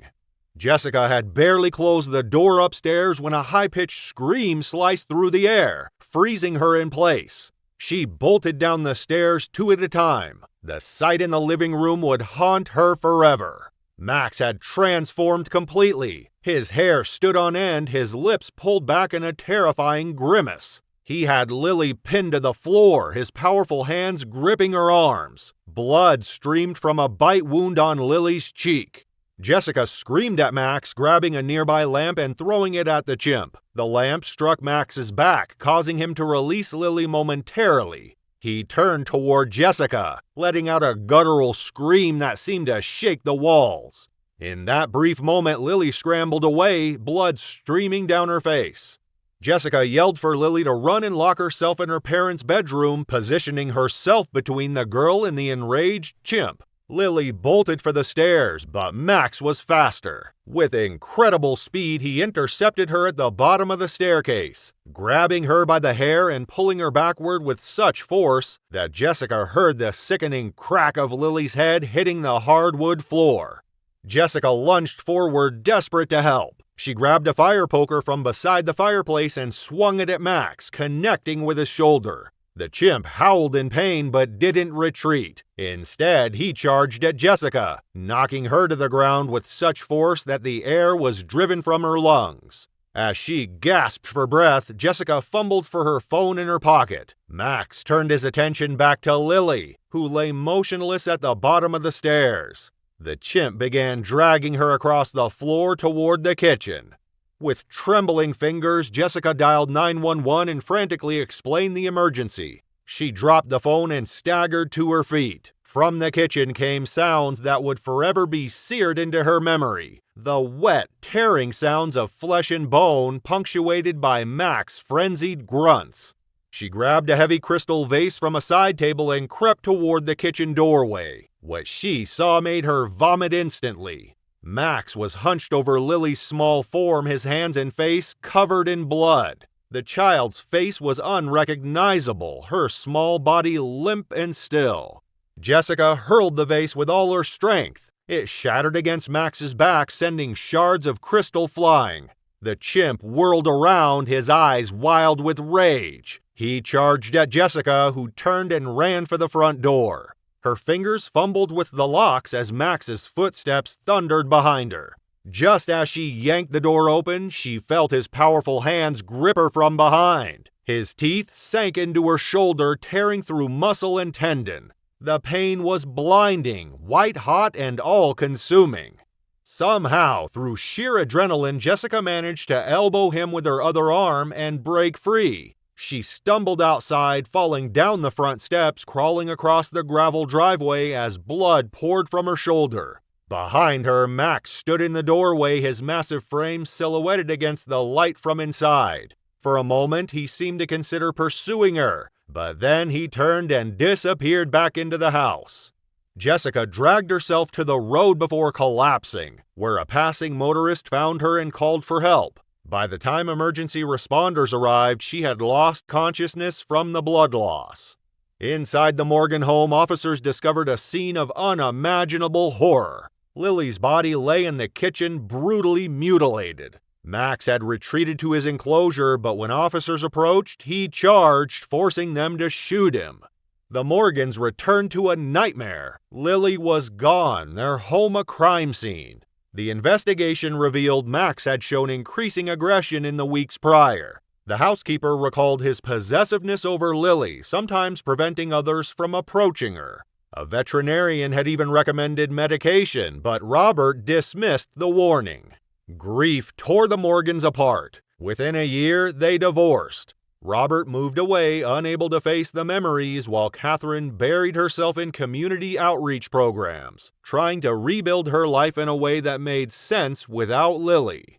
[SPEAKER 2] Jessica had barely closed the door upstairs when a high-pitched scream sliced through the air, freezing her in place. She bolted down the stairs 2 at a time. The sight in the living room would haunt her forever. Max had transformed completely. His hair stood on end, his lips pulled back in a terrifying grimace. He had Lily pinned to the floor, his powerful hands gripping her arms. Blood streamed from a bite wound on Lily's cheek. Jessica screamed at Max, grabbing a nearby lamp and throwing it at the chimp. The lamp struck Max's back, causing him to release Lily momentarily. He turned toward Jessica, letting out a guttural scream that seemed to shake the walls. In that brief moment, Lily scrambled away, blood streaming down her face. Jessica yelled for Lily to run and lock herself in her parents' bedroom, positioning herself between the girl and the enraged chimp. Lily bolted for the stairs, but Max was faster. With incredible speed, he intercepted her at the bottom of the staircase, grabbing her by the hair and pulling her backward with such force that Jessica heard the sickening crack of Lily's head hitting the hardwood floor. Jessica lunged forward, desperate to help. She grabbed a fire poker from beside the fireplace and swung it at Max, connecting with his shoulder. The chimp howled in pain but didn't retreat. Instead, he charged at Jessica, knocking her to the ground with such force that the air was driven from her lungs. As she gasped for breath, Jessica fumbled for her phone in her pocket. Max turned his attention back to Lily, who lay motionless at the bottom of the stairs. The chimp began dragging her across the floor toward the kitchen. With trembling fingers, Jessica dialed 911 and frantically explained the emergency. She dropped the phone and staggered to her feet. From the kitchen came sounds that would forever be seared into her memory. The wet, tearing sounds of flesh and bone, punctuated by Max's frenzied grunts. She grabbed a heavy crystal vase from a side table and crept toward the kitchen doorway. What she saw made her vomit instantly. Max was hunched over Lily's small form, his hands and face covered in blood. The child's face was unrecognizable, her small body limp and still. Jessica hurled the vase with all her strength. It shattered against Max's back, sending shards of crystal flying. The chimp whirled around, his eyes wild with rage. He charged at Jessica, who turned and ran for the front door. Her fingers fumbled with the locks as Max's footsteps thundered behind her. Just as she yanked the door open, she felt his powerful hands grip her from behind. His teeth sank into her shoulder, tearing through muscle and tendon. The pain was blinding, white-hot, and all-consuming. Somehow, through sheer adrenaline, Jessica managed to elbow him with her other arm and break free. She stumbled outside, falling down the front steps, crawling across the gravel driveway as blood poured from her shoulder. Behind her, Max stood in the doorway, his massive frame silhouetted against the light from inside. For a moment, he seemed to consider pursuing her, but then he turned and disappeared back into the house. Jessica dragged herself to the road before collapsing, where a passing motorist found her and called for help. By the time emergency responders arrived, she had lost consciousness from the blood loss. Inside the Morgan home, officers discovered a scene of unimaginable horror. Lily's body lay in the kitchen, brutally mutilated. Max had retreated to his enclosure, but when officers approached, he charged, forcing them to shoot him. The Morgans returned to a nightmare. Lily was gone, their home a crime scene. The investigation revealed Max had shown increasing aggression in the weeks prior. The housekeeper recalled his possessiveness over Lily, sometimes preventing others from approaching her. A veterinarian had even recommended medication, but Robert dismissed the warning. Grief tore the Morgans apart. Within a year, they divorced. Robert moved away, unable to face the memories, while Catherine buried herself in community outreach programs, trying to rebuild her life in a way that made sense without Lily.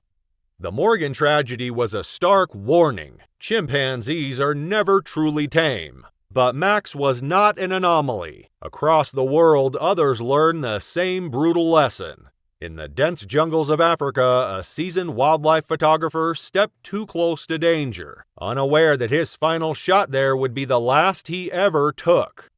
[SPEAKER 2] The Morgan tragedy was a stark warning. Chimpanzees are never truly tame. But Max was not an anomaly. Across the world, others learned the same brutal lesson. In the dense jungles of Africa, a seasoned wildlife photographer stepped too close to danger, unaware that his final shot there would be the last he ever took.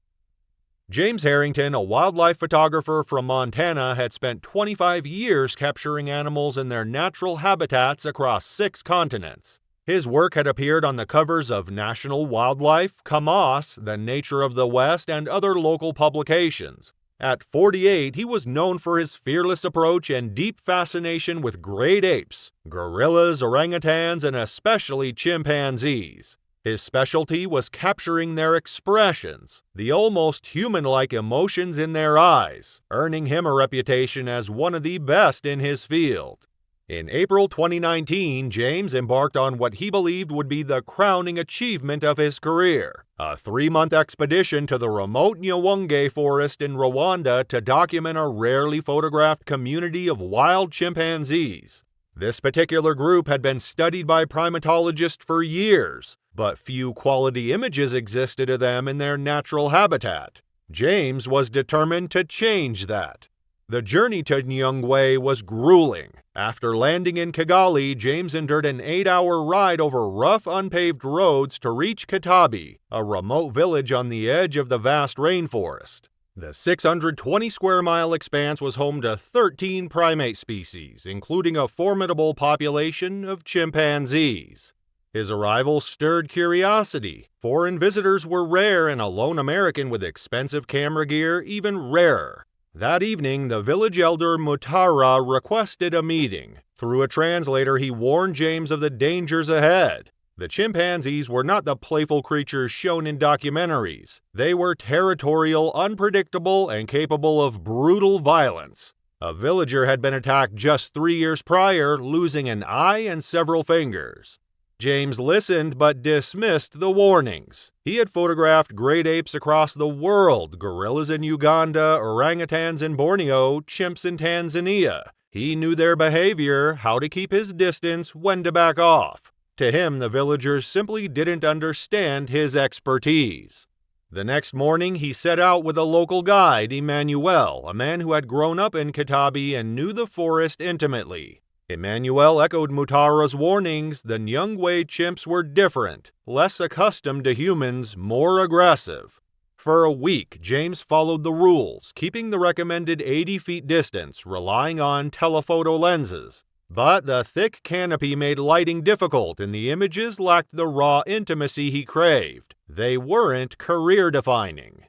[SPEAKER 2] James Harrington, a wildlife photographer from Montana, had spent 25 years capturing animals in their natural habitats across 6 continents. His work had appeared on the covers of National Wildlife, Kamas, The Nature of the West, and other local publications. At 48, he was known for his fearless approach and deep fascination with great apes, gorillas, orangutans, and especially chimpanzees. His specialty was capturing their expressions, the almost human-like emotions in their eyes, earning him a reputation as one of the best in his field. In April 2019, James embarked on what he believed would be the crowning achievement of his career, a 3-month expedition to the remote Nyawenge forest in Rwanda to document a rarely photographed community of wild chimpanzees. This particular group had been studied by primatologists for years, but few quality images existed of them in their natural habitat. James was determined to change that. The journey to Nyungwe was grueling. After landing in Kigali, James endured an 8-hour ride over rough, unpaved roads to reach Kitabi, a remote village on the edge of the vast rainforest. The 620-square-mile expanse was home to 13 primate species, including a formidable population of chimpanzees. His arrival stirred curiosity. Foreign visitors were rare, and a lone American with expensive camera gear even rarer. That evening, the village elder Mutara requested a meeting. Through a translator, he warned James of the dangers ahead. The chimpanzees were not the playful creatures shown in documentaries. They were territorial, unpredictable, and capable of brutal violence. A villager had been attacked just 3 years prior, losing an eye and several fingers. James listened but dismissed the warnings. He had photographed great apes across the world, gorillas in Uganda, orangutans in Borneo, chimps in Tanzania. He knew their behavior, how to keep his distance, when to back off. To him, the villagers simply didn't understand his expertise. The next morning, he set out with a local guide, Emmanuel, a man who had grown up in Kitabi and knew the forest intimately. Emmanuel echoed Mutara's warnings. The Nyungwe chimps were different, less accustomed to humans, more aggressive. For a week, James followed the rules, keeping the recommended 80 feet distance, relying on telephoto lenses. But the thick canopy made lighting difficult, and the images lacked the raw intimacy he craved. They weren't career-defining.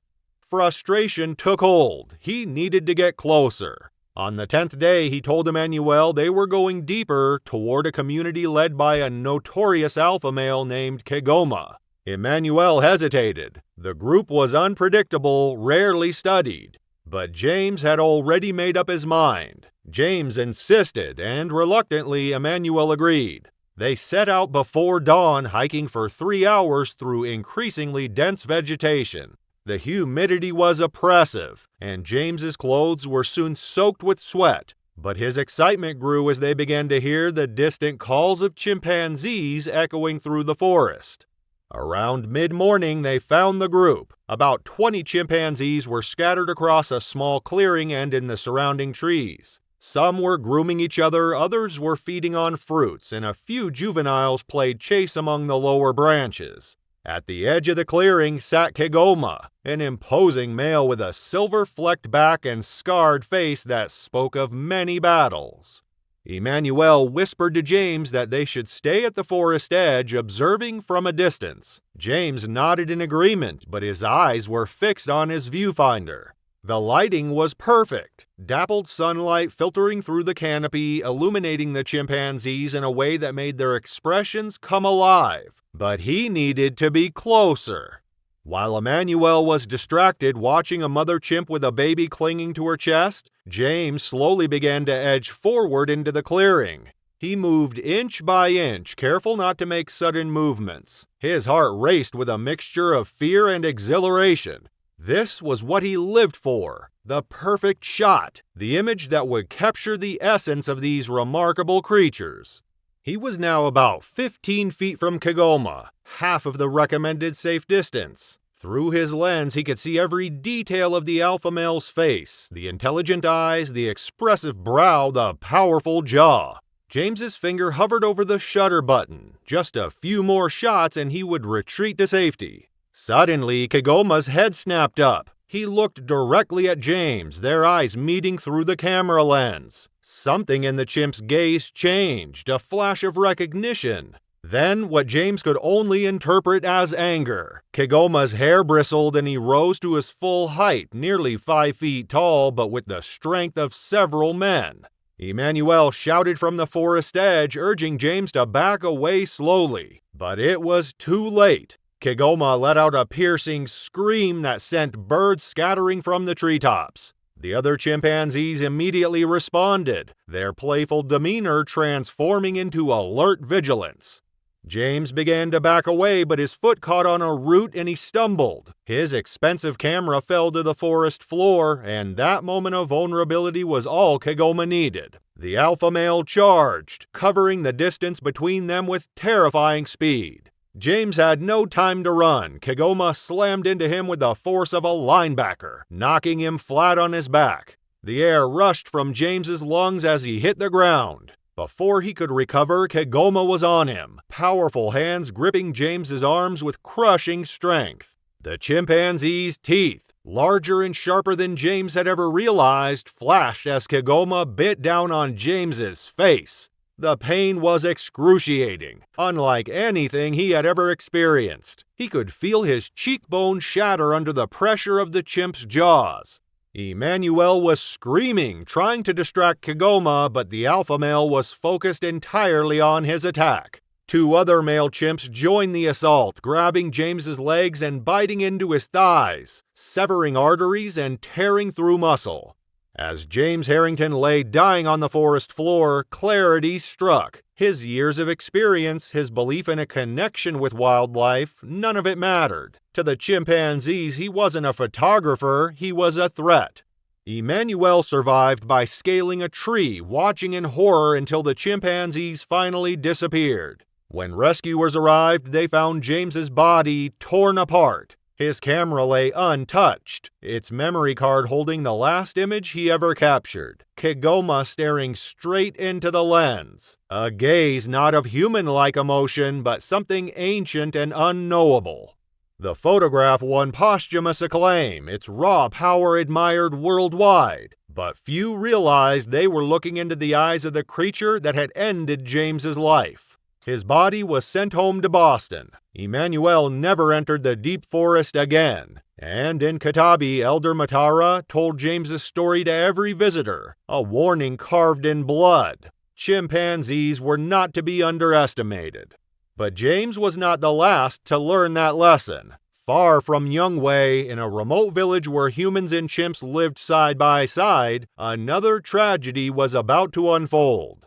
[SPEAKER 2] Frustration took hold. He needed to get closer. On the 10th day, he told Emmanuel they were going deeper toward a community led by a notorious alpha male named Kegoma. Emmanuel hesitated. The group was unpredictable, rarely studied. But James had already made up his mind. James insisted, and reluctantly, Emmanuel agreed. They set out before dawn, hiking for 3 hours through increasingly dense vegetation. The humidity was oppressive, and James's clothes were soon soaked with sweat. But his excitement grew as they began to hear the distant calls of chimpanzees echoing through the forest. Around mid-morning, they found the group. About 20 chimpanzees were scattered across a small clearing and in the surrounding trees. Some were grooming each other, others were feeding on fruits, and a few juveniles played chase among the lower branches. At the edge of the clearing sat Kegoma, an imposing male with a silver-flecked back and scarred face that spoke of many battles. Emmanuel whispered to James that they should stay at the forest edge, observing from a distance. James nodded in agreement, but his eyes were fixed on his viewfinder. The lighting was perfect, dappled sunlight filtering through the canopy, illuminating the chimpanzees in a way that made their expressions come alive. But he needed to be closer. While Emmanuel was distracted watching a mother chimp with a baby clinging to her chest, James slowly began to edge forward into the clearing. He moved inch by inch, careful not to make sudden movements. His heart raced with a mixture of fear and exhilaration. This was what he lived for, the perfect shot, the image that would capture the essence of these remarkable creatures. He was now about 15 feet from Kegoma, half of the recommended safe distance. Through his lens, he could see every detail of the alpha male's face, the intelligent eyes, the expressive brow, the powerful jaw. James's finger hovered over the shutter button. Just a few more shots and he would retreat to safety. Suddenly, Kegoma's head snapped up. He looked directly at James, their eyes meeting through the camera lens. Something in the chimp's gaze changed, a flash of recognition. Then, what James could only interpret as anger. Kegoma's hair bristled and he rose to his full height, nearly 5 feet tall, but with the strength of several men. Emmanuel shouted from the forest edge, urging James to back away slowly. But it was too late. Kegoma let out a piercing scream that sent birds scattering from the treetops. The other chimpanzees immediately responded, their playful demeanor transforming into alert vigilance. James began to back away, but his foot caught on a root and he stumbled. His expensive camera fell to the forest floor, and that moment of vulnerability was all Kegoma needed. The alpha male charged, covering the distance between them with terrifying speed. James had no time to run. Kegoma slammed into him with the force of a linebacker, knocking him flat on his back. The air rushed from James's lungs as he hit the ground. Before he could recover, Kegoma was on him, powerful hands gripping James's arms with crushing strength. The chimpanzee's teeth, larger and sharper than James had ever realized, flashed as Kegoma bit down on James's face. The pain was excruciating, unlike anything he had ever experienced. He could feel his cheekbone shatter under the pressure of the chimp's jaws. Emmanuel was screaming, trying to distract Kegoma, but the alpha male was focused entirely on his attack. 2 other male chimps joined the assault, grabbing James's legs and biting into his thighs, severing arteries and tearing through muscle. As James Harrington lay dying on the forest floor, clarity struck. His years of experience, his belief in a connection with wildlife, none of it mattered. To the chimpanzees, he wasn't a photographer, he was a threat. Emmanuel survived by scaling a tree, watching in horror until the chimpanzees finally disappeared. When rescuers arrived, they found James's body torn apart. His camera lay untouched, its memory card holding the last image he ever captured. Kegoma staring straight into the lens. A gaze not of human-like emotion, but something ancient and unknowable. The photograph won posthumous acclaim, its raw power admired worldwide. But few realized they were looking into the eyes of the creature that had ended James's life. His body was sent home to Boston. Emmanuel never entered the deep forest again, and in Katabi, Elder Matara told James's story to every visitor, a warning carved in blood. Chimpanzees were not to be underestimated. But James was not the last to learn that lesson. Far from Yungwei, in a remote village where humans and chimps lived side by side, another tragedy was about to unfold.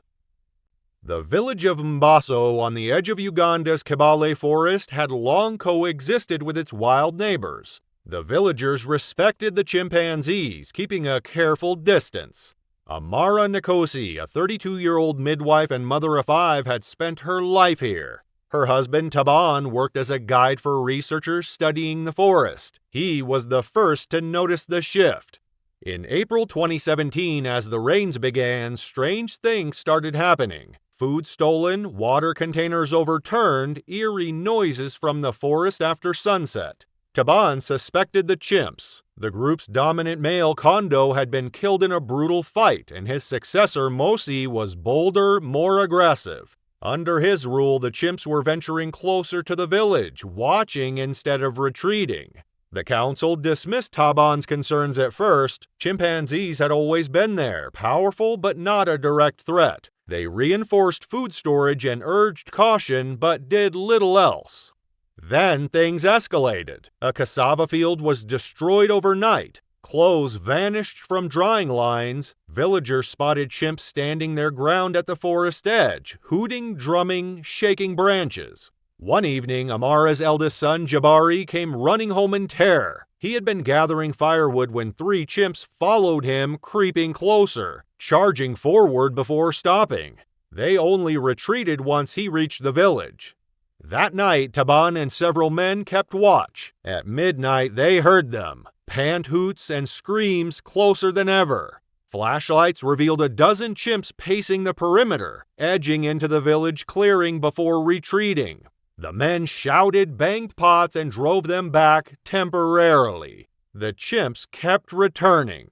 [SPEAKER 2] The village of Mbaso on the edge of Uganda's Kibale forest had long coexisted with its wild neighbors. The villagers respected the chimpanzees, keeping a careful distance. Amara Nkosi, a 32-year-old midwife and mother of 5, had spent her life here. Her husband, Taban, worked as a guide for researchers studying the forest. He was the first to notice the shift. In April 2017, as the rains began, strange things started happening. Food stolen, water containers overturned, eerie noises from the forest after sunset. Taban suspected the chimps. The group's dominant male, Kondo, had been killed in a brutal fight, and his successor, Mosi, was bolder, more aggressive. Under his rule, the chimps were venturing closer to the village, watching instead of retreating. The council dismissed Taban's concerns at first. Chimpanzees had always been there, powerful but not a direct threat. They reinforced food storage and urged caution, but did little else. Then things escalated. A cassava field was destroyed overnight. Clothes vanished from drying lines. Villagers spotted chimps standing their ground at the forest edge, hooting, drumming, shaking branches. One evening, Amara's eldest son, Jabari, came running home in terror. He had been gathering firewood when 3 chimps followed him, creeping closer, charging forward before stopping. They only retreated once he reached the village. That night, Taban and several men kept watch. At midnight, they heard them. Pant hoots and screams closer than ever. Flashlights revealed a dozen chimps pacing the perimeter, edging into the village clearing before retreating. The men shouted, banged pots, and drove them back temporarily. The chimps kept returning.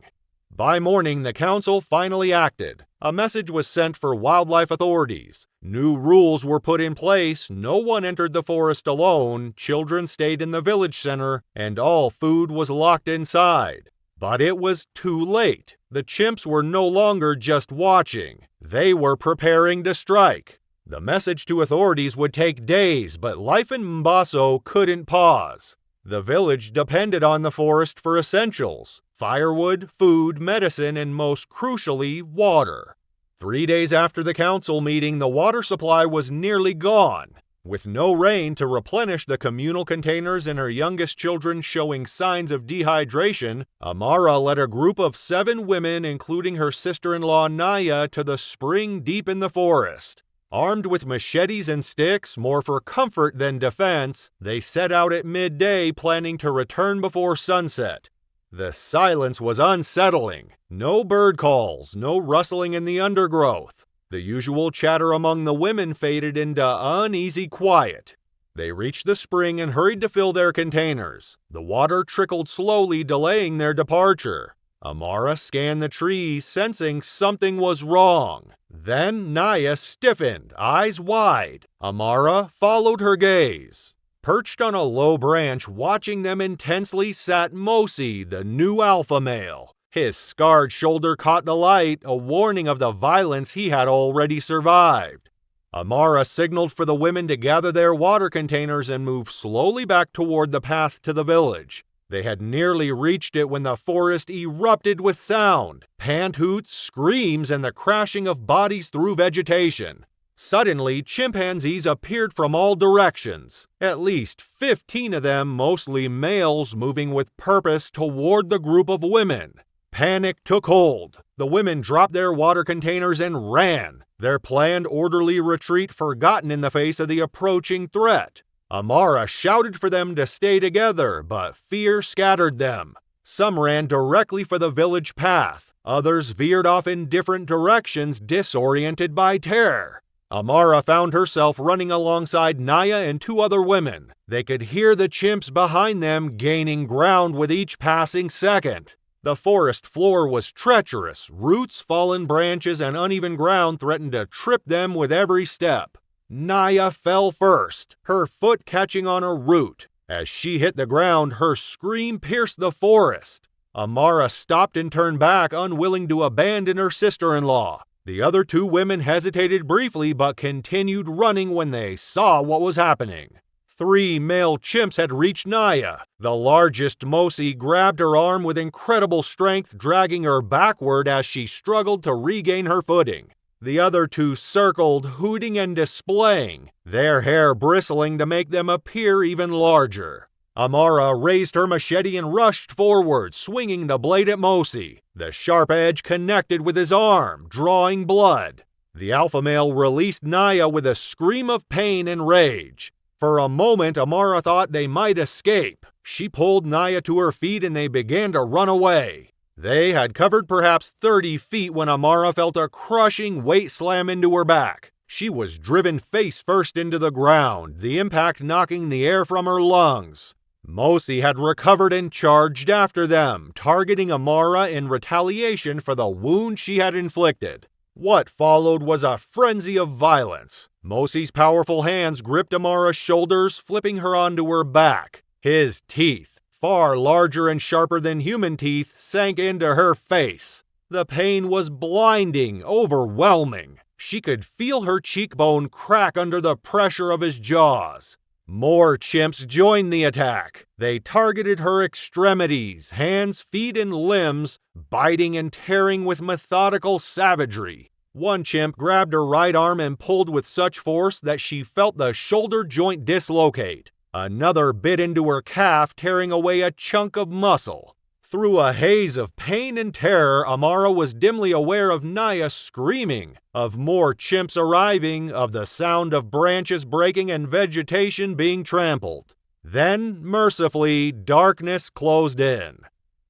[SPEAKER 2] By morning, the council finally acted. A message was sent for wildlife authorities. New rules were put in place. No one entered the forest alone. Children stayed in the village center, and all food was locked inside. But it was too late. The chimps were no longer just watching. They were preparing to strike. The message to authorities would take days, but life in Mbaso couldn't pause. The village depended on the forest for essentials: firewood, food, medicine, and most crucially, water. 3 days after the council meeting, the water supply was nearly gone. With no rain to replenish the communal containers and her youngest children showing signs of dehydration, Amara led a group of 7 women, including her sister-in-law Naya, to the spring deep in the forest. Armed with machetes and sticks, more for comfort than defense, they set out at midday, planning to return before sunset. The silence was unsettling. No bird calls, no rustling in the undergrowth. The usual chatter among the women faded into uneasy quiet. They reached the spring and hurried to fill their containers. The water trickled slowly, delaying their departure. Amara scanned the trees, sensing something was wrong. Then Naya stiffened, eyes wide. Amara followed her gaze. Perched on a low branch, watching them intensely, sat Mosi, the new alpha male. His scarred shoulder caught the light, a warning of the violence he had already survived. Amara signaled for the women to gather their water containers and move slowly back toward the path to the village. They had nearly reached it when the forest erupted with sound. Pant hoots, screams, and the crashing of bodies through vegetation. Suddenly, chimpanzees appeared from all directions. At least 15 of them, mostly males, moving with purpose toward the group of women. Panic took hold. The women dropped their water containers and ran, their planned orderly retreat forgotten in the face of the approaching threat. Amara shouted for them to stay together, but fear scattered them. Some ran directly for the village path. Others veered off in different directions, disoriented by terror. Amara found herself running alongside Naya and 2 other women. They could hear the chimps behind them gaining ground with each passing second. The forest floor was treacherous. Roots, fallen branches, and uneven ground threatened to trip them with every step. Naya fell first, her foot catching on a root. As she hit the ground, her scream pierced the forest. Amara stopped and turned back, unwilling to abandon her sister-in-law. The other two women hesitated briefly but continued running when they saw what was happening. 3 male chimps had reached Naya. The largest, Mosi, grabbed her arm with incredible strength, dragging her backward as she struggled to regain her footing. The other two circled, hooting and displaying, their hair bristling to make them appear even larger. Amara raised her machete and rushed forward, swinging the blade at Mosi. The sharp edge connected with his arm, drawing blood. The alpha male released Naya with a scream of pain and rage. For a moment, Amara thought they might escape. She pulled Naya to her feet and they began to run away. They had covered perhaps 30 feet when Amara felt a crushing weight slam into her back. She was driven face first into the ground, the impact knocking the air from her lungs. Mosi had recovered and charged after them, targeting Amara in retaliation for the wound she had inflicted. What followed was a frenzy of violence. Mosi's powerful hands gripped Amara's shoulders, flipping her onto her back. His teeth, far larger and sharper than human teeth, sank into her face. The pain was blinding, overwhelming. She could feel her cheekbone crack under the pressure of his jaws. More chimps joined the attack. They targeted her extremities, hands, feet, and limbs, biting and tearing with methodical savagery. One chimp grabbed her right arm and pulled with such force that she felt the shoulder joint dislocate. Another bit into her calf, tearing away a chunk of muscle. Through a haze of pain and terror, Amara was dimly aware of Naya screaming, of more chimps arriving, of the sound of branches breaking and vegetation being trampled. Then, mercifully, darkness closed in.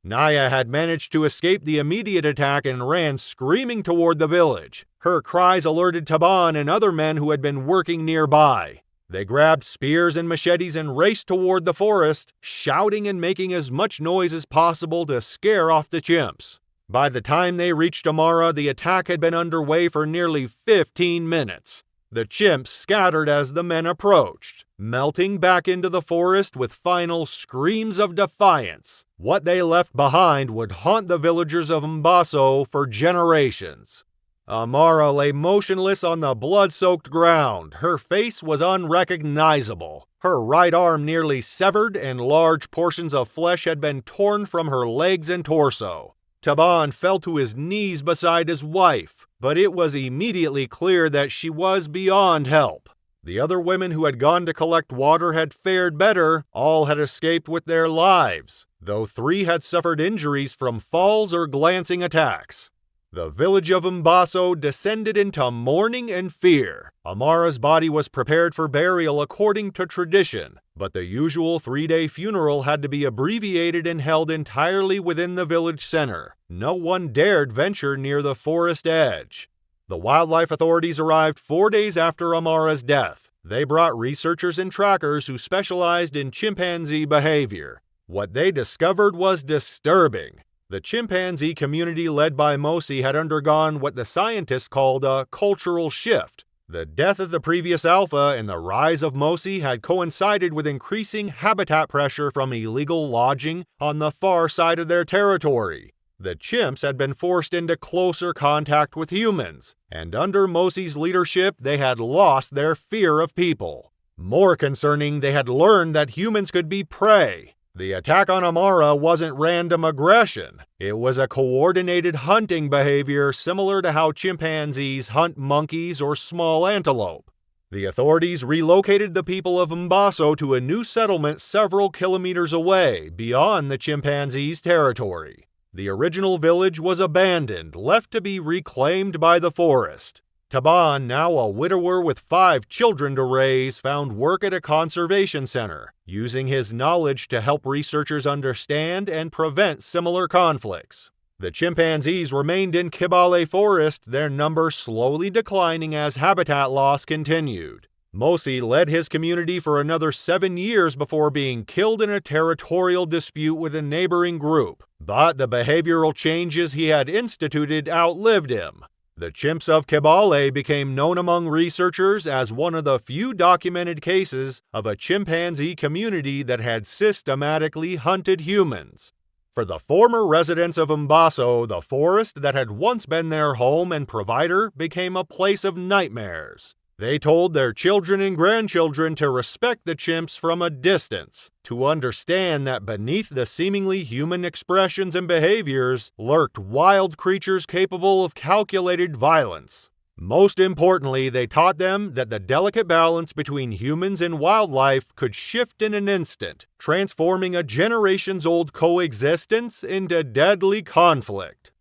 [SPEAKER 2] Naya had managed to escape the immediate attack and ran screaming toward the village. Her cries alerted Taban and other men who had been working nearby. They grabbed spears and machetes and raced toward the forest, shouting and making as much noise as possible to scare off the chimps. By the time they reached Amara, the attack had been underway for nearly 15 minutes. The chimps scattered as the men approached, melting back into the forest with final screams of defiance. What they left behind would haunt the villagers of Mbaso for generations. Amara lay motionless on the blood-soaked ground. Her face was unrecognizable. Her right arm nearly severed, and large portions of flesh had been torn from her legs and torso. Taban fell to his knees beside his wife, but it was immediately clear that she was beyond help. The other women who had gone to collect water had fared better. All had escaped with their lives, though 3 had suffered injuries from falls or glancing attacks. The village of Mbaso descended into mourning and fear. Amara's body was prepared for burial according to tradition, but the usual 3-day funeral had to be abbreviated and held entirely within the village center. No one dared venture near the forest edge. The wildlife authorities arrived 4 days after Amara's death. They brought researchers and trackers who specialized in chimpanzee behavior. What they discovered was disturbing. The chimpanzee community led by Mosi had undergone what the scientists called a cultural shift. The death of the previous alpha and the rise of Mosi had coincided with increasing habitat pressure from illegal lodging on the far side of their territory. The chimps had been forced into closer contact with humans, and under Mosi's leadership they had lost their fear of people. More concerning, they had learned that humans could be prey. The attack on Amara wasn't random aggression. It was a coordinated hunting behavior similar to how chimpanzees hunt monkeys or small antelope. The authorities relocated the people of Mbaso to a new settlement several kilometers away, beyond the chimpanzees' territory. The original village was abandoned, left to be reclaimed by the forest. Taban, now a widower with 5 children to raise, found work at a conservation center, using his knowledge to help researchers understand and prevent similar conflicts. The chimpanzees remained in Kibale Forest, their number slowly declining as habitat loss continued. Mosi led his community for another 7 years before being killed in a territorial dispute with a neighboring group, but the behavioral changes he had instituted outlived him. The chimps of Kibale became known among researchers as one of the few documented cases of a chimpanzee community that had systematically hunted humans. For the former residents of Mbaso, the forest that had once been their home and provider became a place of nightmares. They told their children and grandchildren to respect the chimps from a distance, to understand that beneath the seemingly human expressions and behaviors lurked wild creatures capable of calculated violence. Most importantly, they taught them that the delicate balance between humans and wildlife could shift in an instant, transforming a generations-old coexistence into deadly conflict.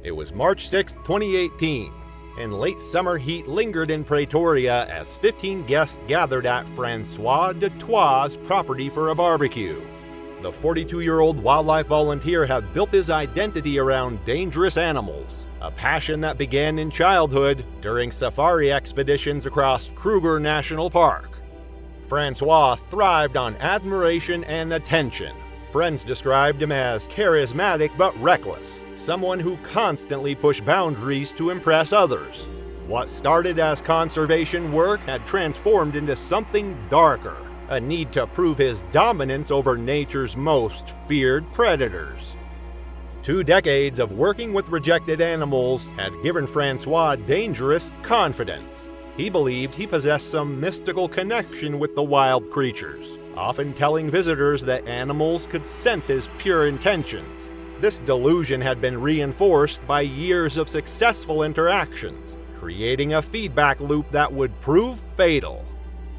[SPEAKER 2] It was March 6, 2018, and late summer heat lingered in Pretoria as 15 guests gathered at Francois du Toit's property for a barbecue. The 42-year-old wildlife volunteer had built his identity around dangerous animals, a passion that began in childhood during safari expeditions across Kruger National Park. Francois thrived on admiration and attention. Friends described him as charismatic but reckless, someone who constantly pushed boundaries to impress others. What started as conservation work had transformed into something darker, a need to prove his dominance over nature's most feared predators. 2 decades of working with rejected animals had given Francois dangerous confidence. He believed he possessed some mystical connection with the wild creatures, often telling visitors that animals could sense his pure intentions. This delusion had been reinforced by years of successful interactions, creating a feedback loop that would prove fatal.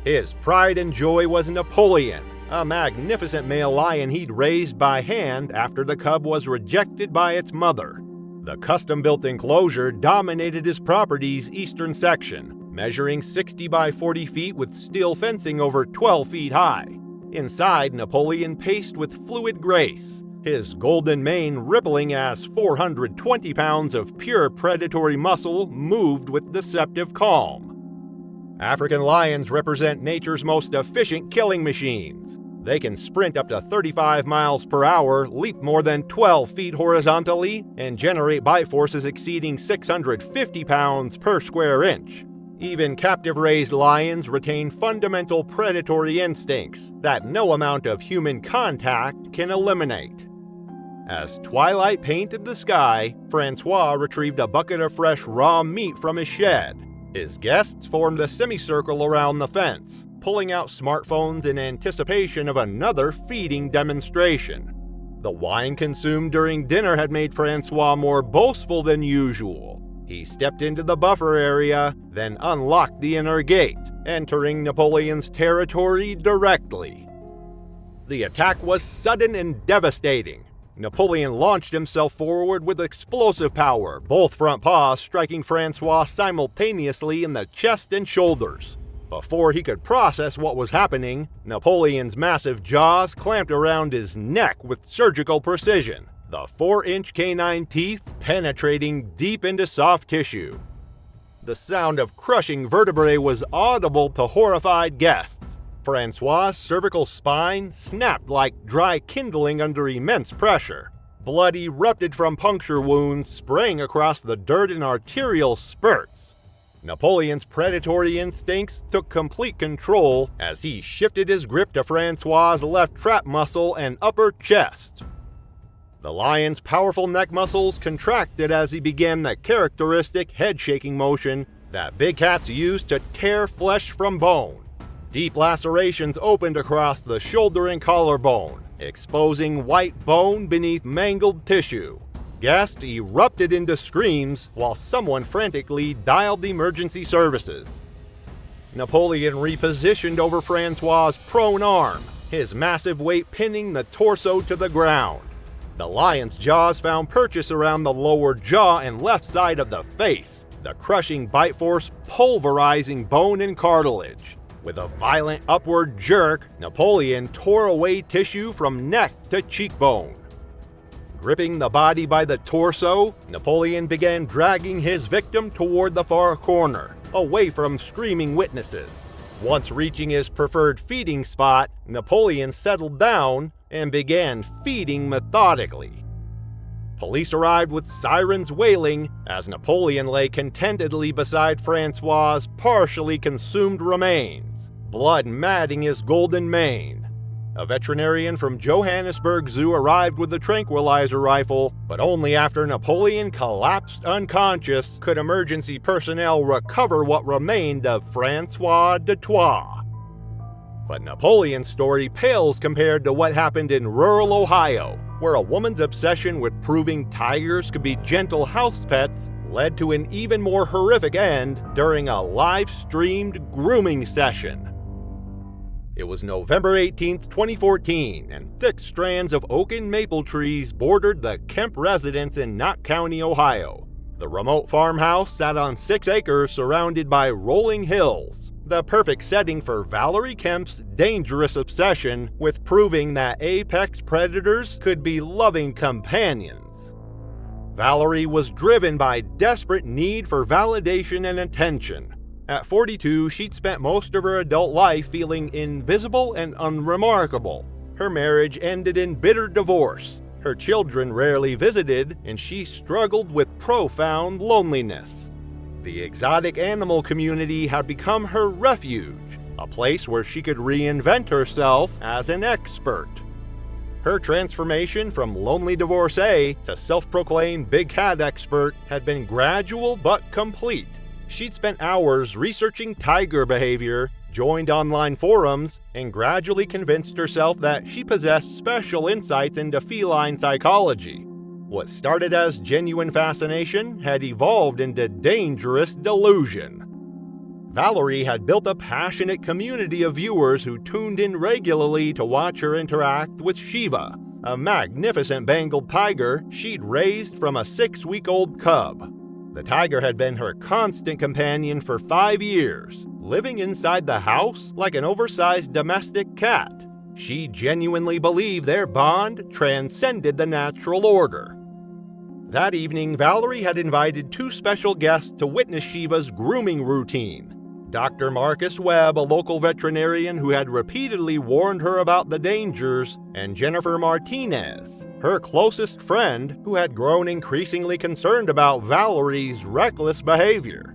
[SPEAKER 2] His pride and joy was Napoleon, a magnificent male lion he'd raised by hand after the cub was rejected by its mother. The custom-built enclosure dominated his property's eastern section, measuring 60 by 40 feet with steel fencing over 12 feet high. Inside, Napoleon paced with fluid grace, his golden mane rippling as 420 pounds of pure predatory muscle moved with deceptive calm. African lions represent nature's most efficient killing machines. They can sprint up to 35 miles per hour, leap more than 12 feet horizontally, and generate bite forces exceeding 650 pounds per square inch. Even captive-raised lions retain fundamental predatory instincts that no amount of human contact can eliminate. As twilight painted the sky, Francois retrieved a bucket of fresh raw meat from his shed. His guests formed a semicircle around the fence, pulling out smartphones in anticipation of another feeding demonstration. The wine consumed during dinner had made Francois more boastful than usual. He stepped into the buffer area, then unlocked the inner gate, entering Napoleon's territory directly. The attack was sudden and devastating. Napoleon launched himself forward with explosive power, both front paws striking Francois simultaneously in the chest and shoulders. Before he could process what was happening, Napoleon's massive jaws clamped around his neck with surgical precision, the 4-inch canine teeth penetrating deep into soft tissue. The sound of crushing vertebrae was audible to horrified guests. Francois' cervical spine snapped like dry kindling under immense pressure. Blood erupted from puncture wounds, spraying across the dirt in arterial spurts. Napoleon's predatory instincts took complete control as he shifted his grip to Francois' left trap muscle and upper chest. The lion's powerful neck muscles contracted as he began the characteristic head-shaking motion that big cats use to tear flesh from bone. Deep lacerations opened across the shoulder and collarbone, exposing white bone beneath mangled tissue. Guests erupted into screams while someone frantically dialed emergency services. Napoleon repositioned over Francois' prone arm, his massive weight pinning the torso to the ground. The lion's jaws found purchase around the lower jaw and left side of the face, the crushing bite force pulverizing bone and cartilage. With a violent upward jerk, Napoleon tore away tissue from neck to cheekbone. Gripping the body by the torso, Napoleon began dragging his victim toward the far corner, away from screaming witnesses. Once reaching his preferred feeding spot, Napoleon settled down and began feeding methodically. Police arrived with sirens wailing as Napoleon lay contentedly beside Francois's partially consumed remains, blood matting his golden mane. A veterinarian from Johannesburg Zoo arrived with a tranquilizer rifle, but only after Napoleon collapsed unconscious could emergency personnel recover what remained of Francois de Troyes. But Napoleon's story pales compared to what happened in rural Ohio, where a woman's obsession with proving tigers could be gentle house pets led to an even more horrific end during a live-streamed grooming session. It was November 18, 2014, and thick strands of oak and maple trees bordered the Kemp residence in Knott County, Ohio. The remote farmhouse sat on 6 acres surrounded by rolling hills, the perfect setting for Valerie Kemp's dangerous obsession with proving that apex predators could be loving companions. Valerie was driven by desperate need for validation and attention. At 42, she'd spent most of her adult life feeling invisible and unremarkable. Her marriage ended in bitter divorce. Her children rarely visited, and she struggled with profound loneliness. The exotic animal community had become her refuge, a place where she could reinvent herself as an expert. Her transformation from lonely divorcee to self-proclaimed big cat expert had been gradual but complete. She'd spent hours researching tiger behavior, joined online forums, and gradually convinced herself that she possessed special insights into feline psychology. What started as genuine fascination had evolved into dangerous delusion. Valerie had built a passionate community of viewers who tuned in regularly to watch her interact with Shiva, a magnificent Bengal tiger she'd raised from a 6-week-old cub. The tiger had been her constant companion for 5 years, living inside the house like an oversized domestic cat. She genuinely believed their bond transcended the natural order. That evening, Valerie had invited 2 special guests to witness Shiva's grooming routine. Dr. Marcus Webb, a local veterinarian who had repeatedly warned her about the dangers, and Jennifer Martinez, her closest friend, who had grown increasingly concerned about Valerie's reckless behavior.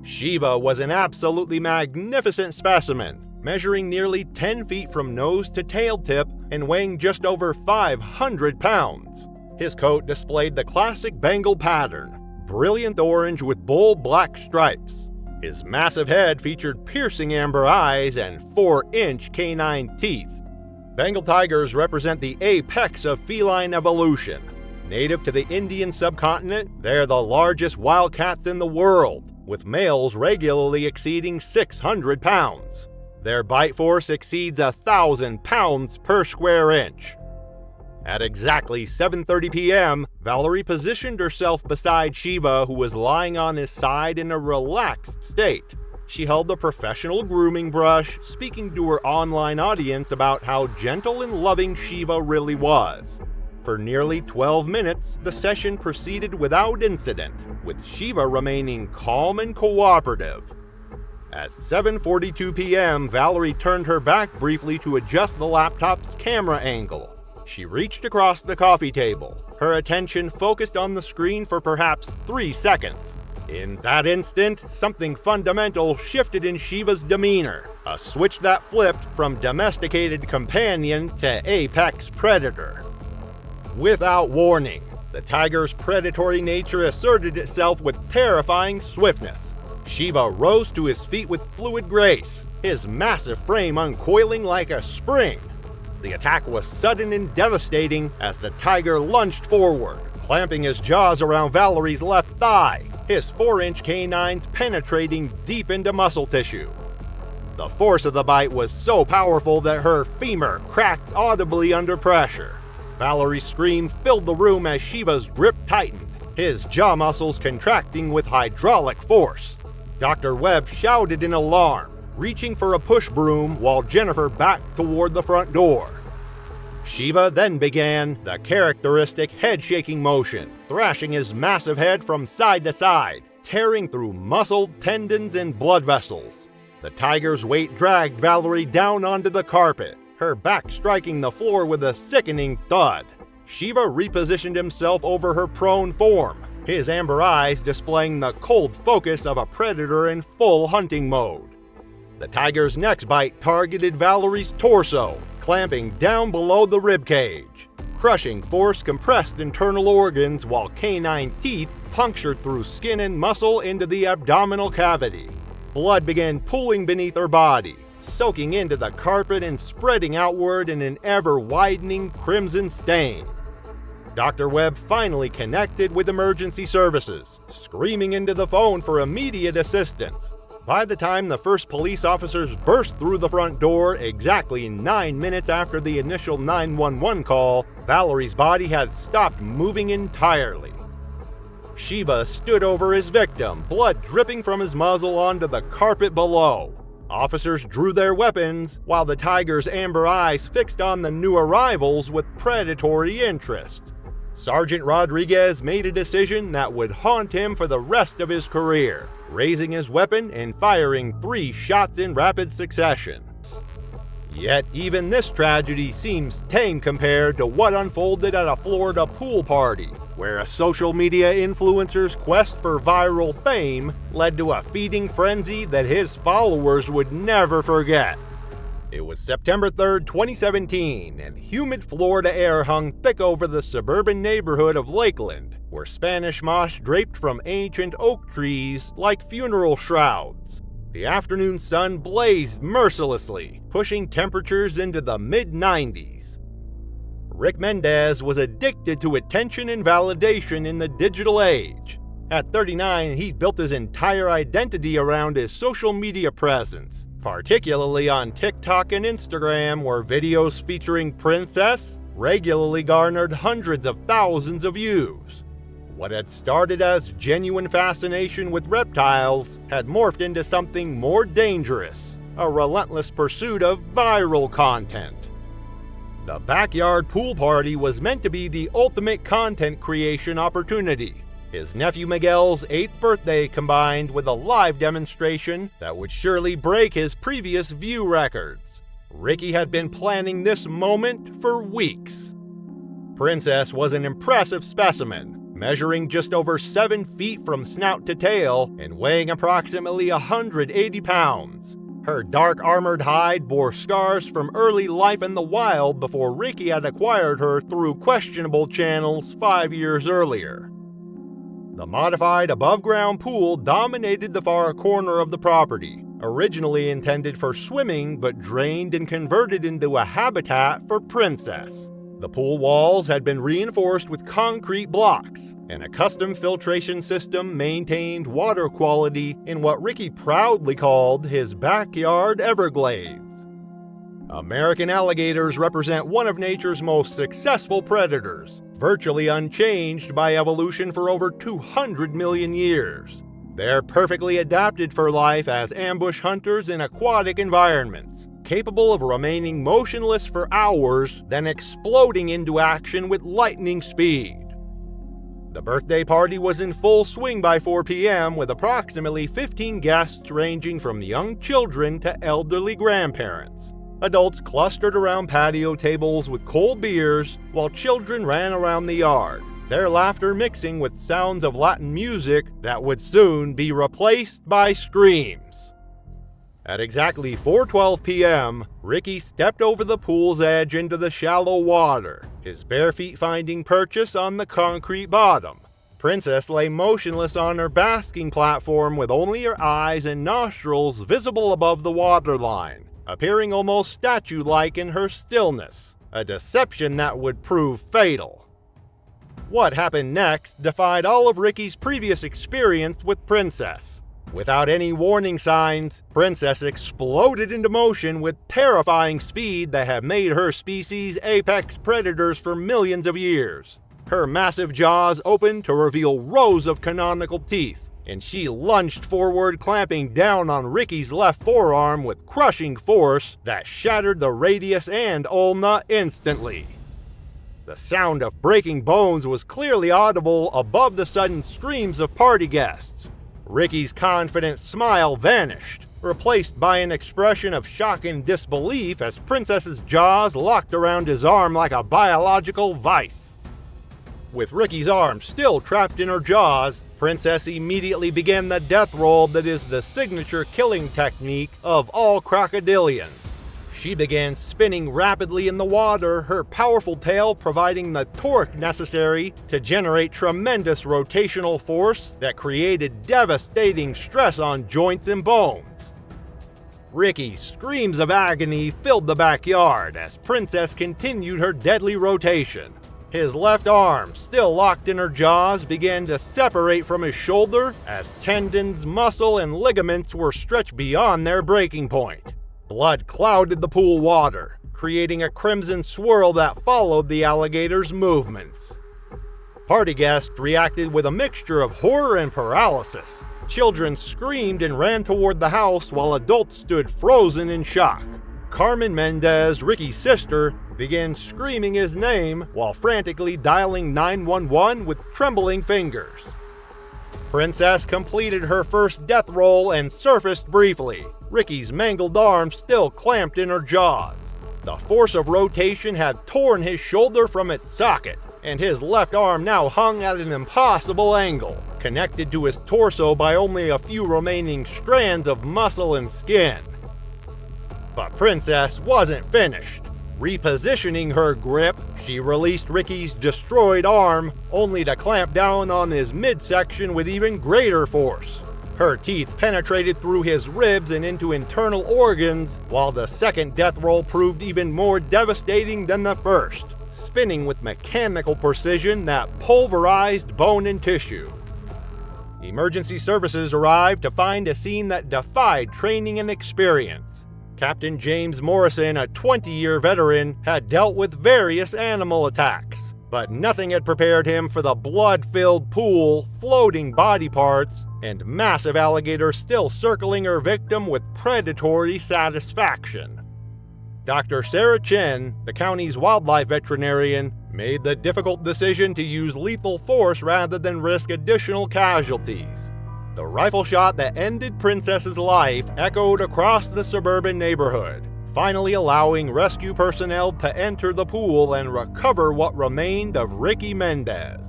[SPEAKER 2] Shiva was an absolutely magnificent specimen, measuring nearly 10 feet from nose to tail tip and weighing just over 500 pounds. His coat displayed the classic Bengal pattern, brilliant orange with bold black stripes. His massive head featured piercing amber eyes and 4-inch canine teeth. Bengal tigers represent the apex of feline evolution. Native to the Indian subcontinent, they're the largest wildcats in the world, with males regularly exceeding 600 pounds. Their bite force exceeds 1,000 pounds per square inch. At exactly 7:30 p.m., Valerie positioned herself beside Shiva, who was lying on his side in a relaxed state. She held the professional grooming brush, speaking to her online audience about how gentle and loving Shiva really was. For nearly 12 minutes, the session proceeded without incident, with Shiva remaining calm and cooperative. At 7:42 p.m., Valerie turned her back briefly to adjust the laptop's camera angle. She reached across the coffee table, her attention focused on the screen for perhaps 3 seconds. In that instant, something fundamental shifted in Shiva's demeanor, a switch that flipped from domesticated companion to apex predator. Without warning, the tiger's predatory nature asserted itself with terrifying swiftness. Shiva rose to his feet with fluid grace, his massive frame uncoiling like a spring. The attack was sudden and devastating as the tiger lunged forward, clamping his jaws around Valerie's left thigh, his 4-inch canines penetrating deep into muscle tissue. The force of the bite was so powerful that her femur cracked audibly under pressure. Valerie's scream filled the room as Shiva's grip tightened, his jaw muscles contracting with hydraulic force. Dr. Webb shouted in alarm, reaching for a push broom while Jennifer backed toward the front door. Shiva then began the characteristic head-shaking motion, thrashing his massive head from side to side, tearing through muscle, tendons, and blood vessels. The tiger's weight dragged Valerie down onto the carpet, her back striking the floor with a sickening thud. Shiva repositioned himself over her prone form, his amber eyes displaying the cold focus of a predator in full hunting mode. The tiger's next bite targeted Valerie's torso, clamping down below the ribcage. Crushing force compressed internal organs while canine teeth punctured through skin and muscle into the abdominal cavity. Blood began pooling beneath her body, soaking into the carpet and spreading outward in an ever-widening crimson stain. Dr. Webb finally connected with emergency services, screaming into the phone for immediate assistance. By the time the first police officers burst through the front door exactly 9 minutes after the initial 911 call, Valerie's body had stopped moving entirely. Shiva stood over his victim, blood dripping from his muzzle onto the carpet below. Officers drew their weapons, while the tiger's amber eyes fixed on the new arrivals with predatory interest. Sergeant Rodriguez made a decision that would haunt him for the rest of his career, raising his weapon and firing 3 shots in rapid succession. Yet even this tragedy seems tame compared to what unfolded at a Florida pool party, where a social media influencer's quest for viral fame led to a feeding frenzy that his followers would never forget. It was September 3rd, 2017, and humid Florida air hung thick over the suburban neighborhood of Lakeland, where Spanish moss draped from ancient oak trees like funeral shrouds. The afternoon sun blazed mercilessly, pushing temperatures into the mid-90s. Rick Mendez was addicted to attention and validation in the digital age. At 39, he'd built his entire identity around his social media presence, particularly on TikTok and Instagram, where videos featuring Princess regularly garnered hundreds of thousands of views. What had started as genuine fascination with reptiles had morphed into something more dangerous, a relentless pursuit of viral content. The backyard pool party was meant to be the ultimate content creation opportunity. His nephew Miguel's 8th birthday combined with a live demonstration that would surely break his previous view records. Ricky had been planning this moment for weeks. Princess was an impressive specimen, measuring just over 7 feet from snout to tail and weighing approximately 180 pounds. Her dark armored hide bore scars from early life in the wild before Ricky had acquired her through questionable channels 5 years earlier. The modified above-ground pool dominated the far corner of the property, originally intended for swimming but drained and converted into a habitat for Princess. The pool walls had been reinforced with concrete blocks, and a custom filtration system maintained water quality in what Ricky proudly called his backyard Everglades. American alligators represent one of nature's most successful predators, virtually unchanged by evolution for over 200 million years. They're perfectly adapted for life as ambush hunters in aquatic environments, capable of remaining motionless for hours, then exploding into action with lightning speed. The birthday party was in full swing by 4 p.m. with approximately 15 guests ranging from young children to elderly grandparents. Adults clustered around patio tables with cold beers, while children ran around the yard, their laughter mixing with sounds of Latin music that would soon be replaced by screams. At exactly 4:12 p.m., Ricky stepped over the pool's edge into the shallow water, his bare feet finding purchase on the concrete bottom. Princess lay motionless on her basking platform with only her eyes and nostrils visible above the waterline, appearing almost statue-like in her stillness, a deception that would prove fatal. What happened next defied all of Ricky's previous experience with Princess. Without any warning signs, Princess exploded into motion with terrifying speed that had made her species apex predators for millions of years. Her massive jaws opened to reveal rows of canonical teeth, and she lunged forward, clamping down on Ricky's left forearm with crushing force that shattered the radius and ulna instantly. The sound of breaking bones was clearly audible above the sudden screams of party guests. Ricky's confident smile vanished, replaced by an expression of shock and disbelief as Princess's jaws locked around his arm like a biological vice. With Ricky's arm still trapped in her jaws, Princess immediately began the death roll that is the signature killing technique of all crocodilians. She began spinning rapidly in the water, her powerful tail providing the torque necessary to generate tremendous rotational force that created devastating stress on joints and bones. Ricky's screams of agony filled the backyard as Princess continued her deadly rotation. His left arm, still locked in her jaws, began to separate from his shoulder as tendons, muscle, and ligaments were stretched beyond their breaking point. Blood clouded the pool water, creating a crimson swirl that followed the alligator's movements. Party guests reacted with a mixture of horror and paralysis. Children screamed and ran toward the house while adults stood frozen in shock. Carmen Mendez, Ricky's sister, began screaming his name while frantically dialing 911 with trembling fingers. Princess completed her first death roll and surfaced briefly, Ricky's mangled arm still clamped in her jaws. The force of rotation had torn his shoulder from its socket, and his left arm now hung at an impossible angle, connected to his torso by only a few remaining strands of muscle and skin. But Princess wasn't finished. Repositioning her grip, she released Ricky's destroyed arm, only to clamp down on his midsection with even greater force. Her teeth penetrated through his ribs and into internal organs, while the second death roll proved even more devastating than the first, spinning with mechanical precision that pulverized bone and tissue. Emergency services arrived to find a scene that defied training and experience. Captain James Morrison, a 20-year veteran, had dealt with various animal attacks, but nothing had prepared him for the blood-filled pool, floating body parts, and massive alligators still circling her victim with predatory satisfaction. Dr. Sarah Chen, the county's wildlife veterinarian, made the difficult decision to use lethal force rather than risk additional casualties. The rifle shot that ended Princess's life echoed across the suburban neighborhood, finally allowing rescue personnel to enter the pool and recover what remained of Ricky Mendez.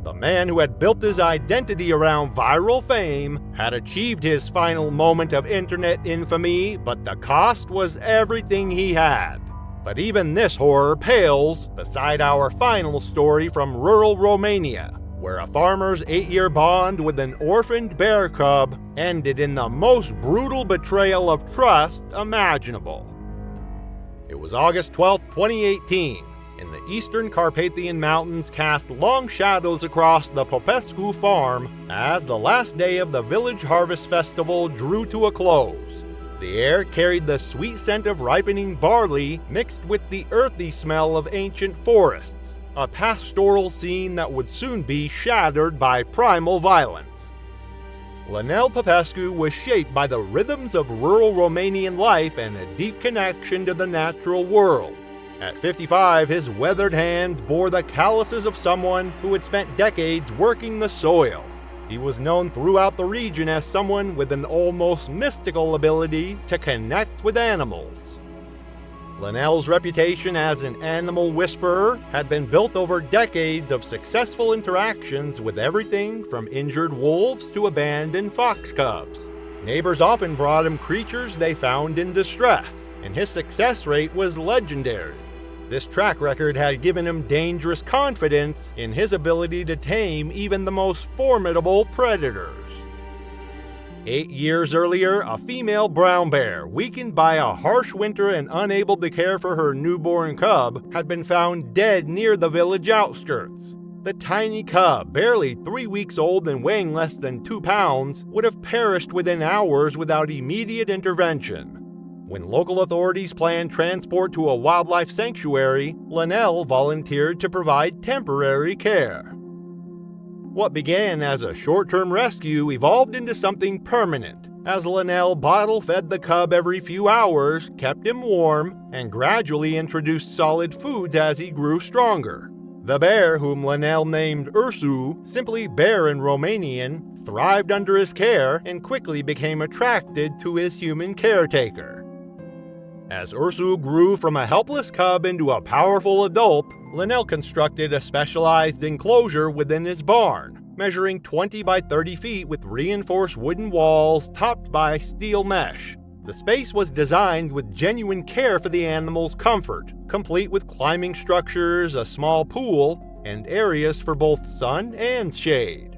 [SPEAKER 2] The man who had built his identity around viral fame had achieved his final moment of internet infamy, but the cost was everything he had. But even this horror pales beside our final story from rural Romania, where a farmer's 8-year bond with an orphaned bear cub ended in the most brutal betrayal of trust imaginable. It was August 12, 2018, and the eastern Carpathian Mountains cast long shadows across the Popescu farm as the last day of the village harvest festival drew to a close. The air carried the sweet scent of ripening barley mixed with the earthy smell of ancient forests, a pastoral scene that would soon be shattered by primal violence. Lionel Popescu was shaped by the rhythms of rural Romanian life and a deep connection to the natural world. At 55, his weathered hands bore the calluses of someone who had spent decades working the soil. He was known throughout the region as someone with an almost mystical ability to connect with animals. Lionel's reputation as an animal whisperer had been built over decades of successful interactions with everything from injured wolves to abandoned fox cubs. Neighbors often brought him creatures they found in distress, and his success rate was legendary. This track record had given him dangerous confidence in his ability to tame even the most formidable predators. 8 years earlier, a female brown bear, weakened by a harsh winter and unable to care for her newborn cub, had been found dead near the village outskirts. The tiny cub, barely 3 weeks old and weighing less than 2 pounds, would have perished within hours without immediate intervention. When local authorities planned transport to a wildlife sanctuary, Lionel volunteered to provide temporary care. What began as a short-term rescue evolved into something permanent, as Lionel bottle-fed the cub every few hours, kept him warm, and gradually introduced solid foods as he grew stronger. The bear, whom Lionel named Ursu, simply bear in Romanian, thrived under his care and quickly became attracted to his human caretaker. As Ursu grew from a helpless cub into a powerful adult, Linnell constructed a specialized enclosure within his barn, measuring 20 by 30 feet with reinforced wooden walls topped by steel mesh. The space was designed with genuine care for the animal's comfort, complete with climbing structures, a small pool, and areas for both sun and shade.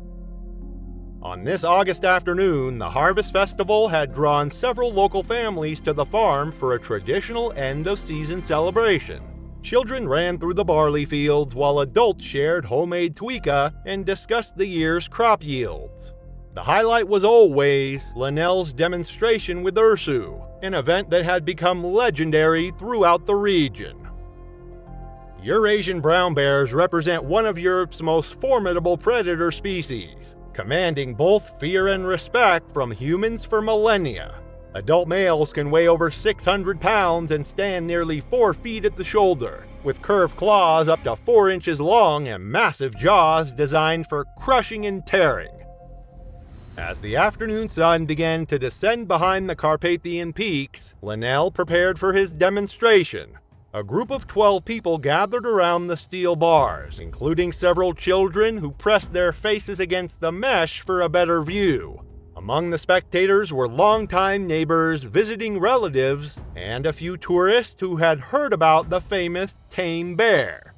[SPEAKER 2] On this August afternoon, the Harvest Festival had drawn several local families to the farm for a traditional end-of-season celebration. Children ran through the barley fields while adults shared homemade tuica and discussed the year's crop yields. The highlight was always Linnell's demonstration with Ursu, an event that had become legendary throughout the region. Eurasian brown bears represent one of Europe's most formidable predator species, commanding both fear and respect from humans for millennia. Adult males can weigh over 600 pounds and stand nearly 4 feet at the shoulder, with curved claws up to 4 inches long and massive jaws designed for crushing and tearing. As the afternoon sun began to descend behind the Carpathian peaks, Linnell prepared for his demonstration. A group of 12 people gathered around the steel bars, including several children who pressed their faces against the mesh for a better view. Among the spectators were longtime neighbors, visiting relatives, and a few tourists who had heard about the famous tame bear.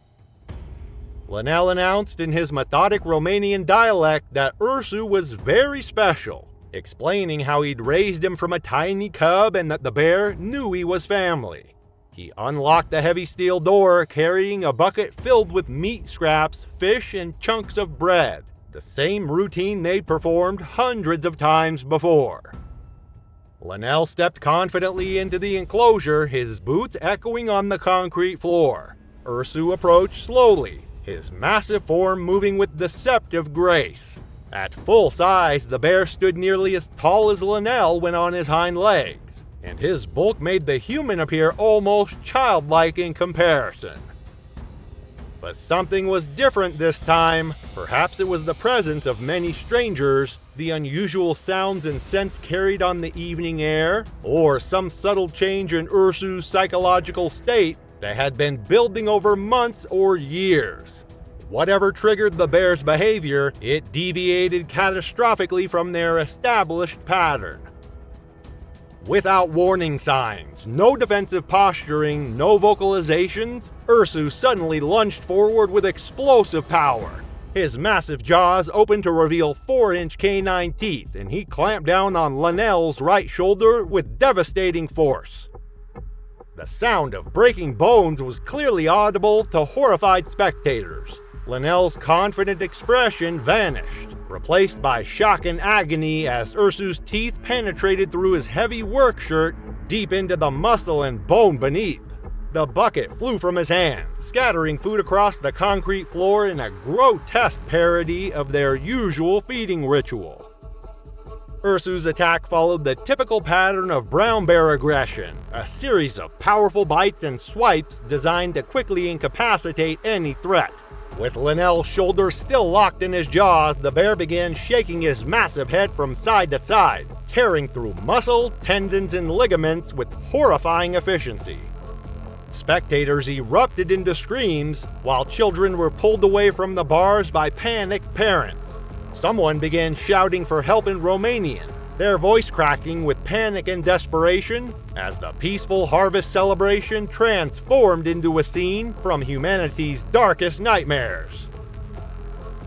[SPEAKER 2] Linnell announced in his methodic Romanian dialect that Ursu was very special, explaining how he'd raised him from a tiny cub and that the bear knew he was family. He unlocked the heavy steel door, carrying a bucket filled with meat scraps, fish, and chunks of bread, the same routine they'd performed hundreds of times before. Linnell stepped confidently into the enclosure, his boots echoing on the concrete floor. Ursu approached slowly, his massive form moving with deceptive grace. At full size, the bear stood nearly as tall as Linnell when on his hind legs, and his bulk made the human appear almost childlike in comparison. But something was different this time. Perhaps it was the presence of many strangers, the unusual sounds and scents carried on the evening air, or some subtle change in Ursu's psychological state that had been building over months or years. Whatever triggered the bear's behavior, it deviated catastrophically from their established pattern. Without warning signs, no defensive posturing, no vocalizations, Ursu suddenly lunged forward with explosive power. His massive jaws opened to reveal 4-inch canine teeth, and he clamped down on Linnell's right shoulder with devastating force. The sound of breaking bones was clearly audible to horrified spectators. Linnell's confident expression vanished, replaced by shock and agony as Ursu's teeth penetrated through his heavy work shirt deep into the muscle and bone beneath. The bucket flew from his hand, scattering food across the concrete floor in a grotesque parody of their usual feeding ritual. Ursu's attack followed the typical pattern of brown bear aggression, a series of powerful bites and swipes designed to quickly incapacitate any threat. With Linnell's shoulders still locked in his jaws, the bear began shaking his massive head from side to side, tearing through muscle, tendons, and ligaments with horrifying efficiency. Spectators erupted into screams, while children were pulled away from the bars by panicked parents. Someone began shouting for help in Romanian, their voice cracking with panic and desperation as the peaceful harvest celebration transformed into a scene from humanity's darkest nightmares.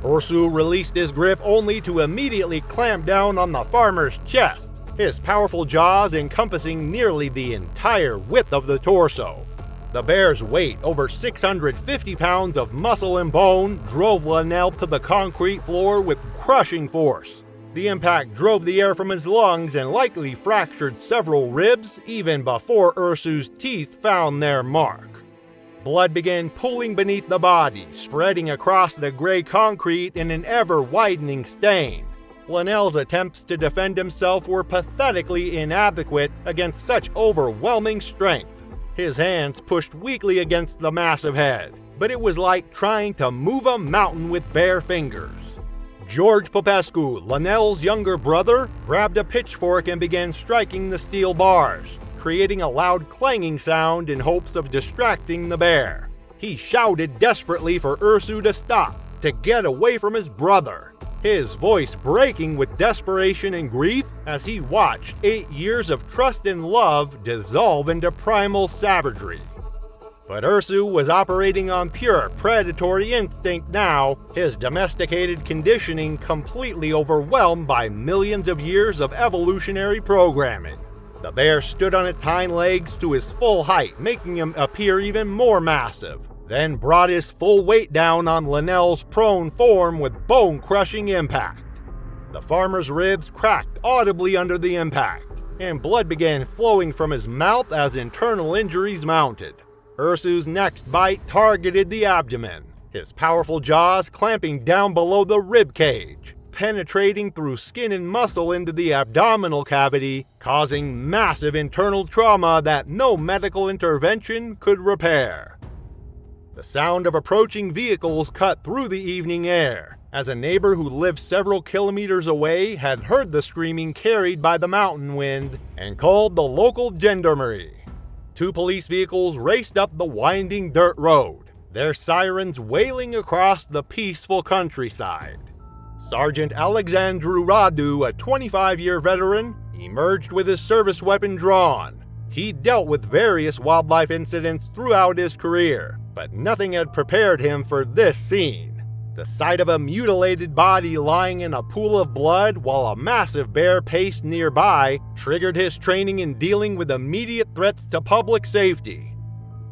[SPEAKER 2] Ursu released his grip only to immediately clamp down on the farmer's chest, his powerful jaws encompassing nearly the entire width of the torso. The bear's weight, over 650 pounds of muscle and bone, drove Linnell to the concrete floor with crushing force. The impact drove the air from his lungs and likely fractured several ribs even before Ursu's teeth found their mark. Blood began pooling beneath the body, spreading across the gray concrete in an ever-widening stain. Linnell's attempts to defend himself were pathetically inadequate against such overwhelming strength. His hands pushed weakly against the massive head, but it was like trying to move a mountain with bare fingers. George Popescu, Linnell's younger brother, grabbed a pitchfork and began striking the steel bars, creating a loud clanging sound in hopes of distracting the bear. He shouted desperately for Ursu to stop, to get away from his brother, his voice breaking with desperation and grief as he watched 8 years of trust and love dissolve into primal savagery. But Ursu was operating on pure predatory instinct now, his domesticated conditioning completely overwhelmed by millions of years of evolutionary programming. The bear stood on its hind legs to his full height, making him appear even more massive, then brought his full weight down on Linnell's prone form with bone-crushing impact. The farmer's ribs cracked audibly under the impact, and blood began flowing from his mouth as internal injuries mounted. Ursu's next bite targeted the abdomen, his powerful jaws clamping down below the rib cage, penetrating through skin and muscle into the abdominal cavity, causing massive internal trauma that no medical intervention could repair. The sound of approaching vehicles cut through the evening air, as a neighbor who lived several kilometers away had heard the screaming carried by the mountain wind and called the local gendarmerie. 2 police vehicles raced up the winding dirt road, their sirens wailing across the peaceful countryside. Sergeant Alexandru Radu, a 25-year veteran, emerged with his service weapon drawn. He dealt with various wildlife incidents throughout his career, but nothing had prepared him for this scene. The sight of a mutilated body lying in a pool of blood while a massive bear paced nearby triggered his training in dealing with immediate threats to public safety.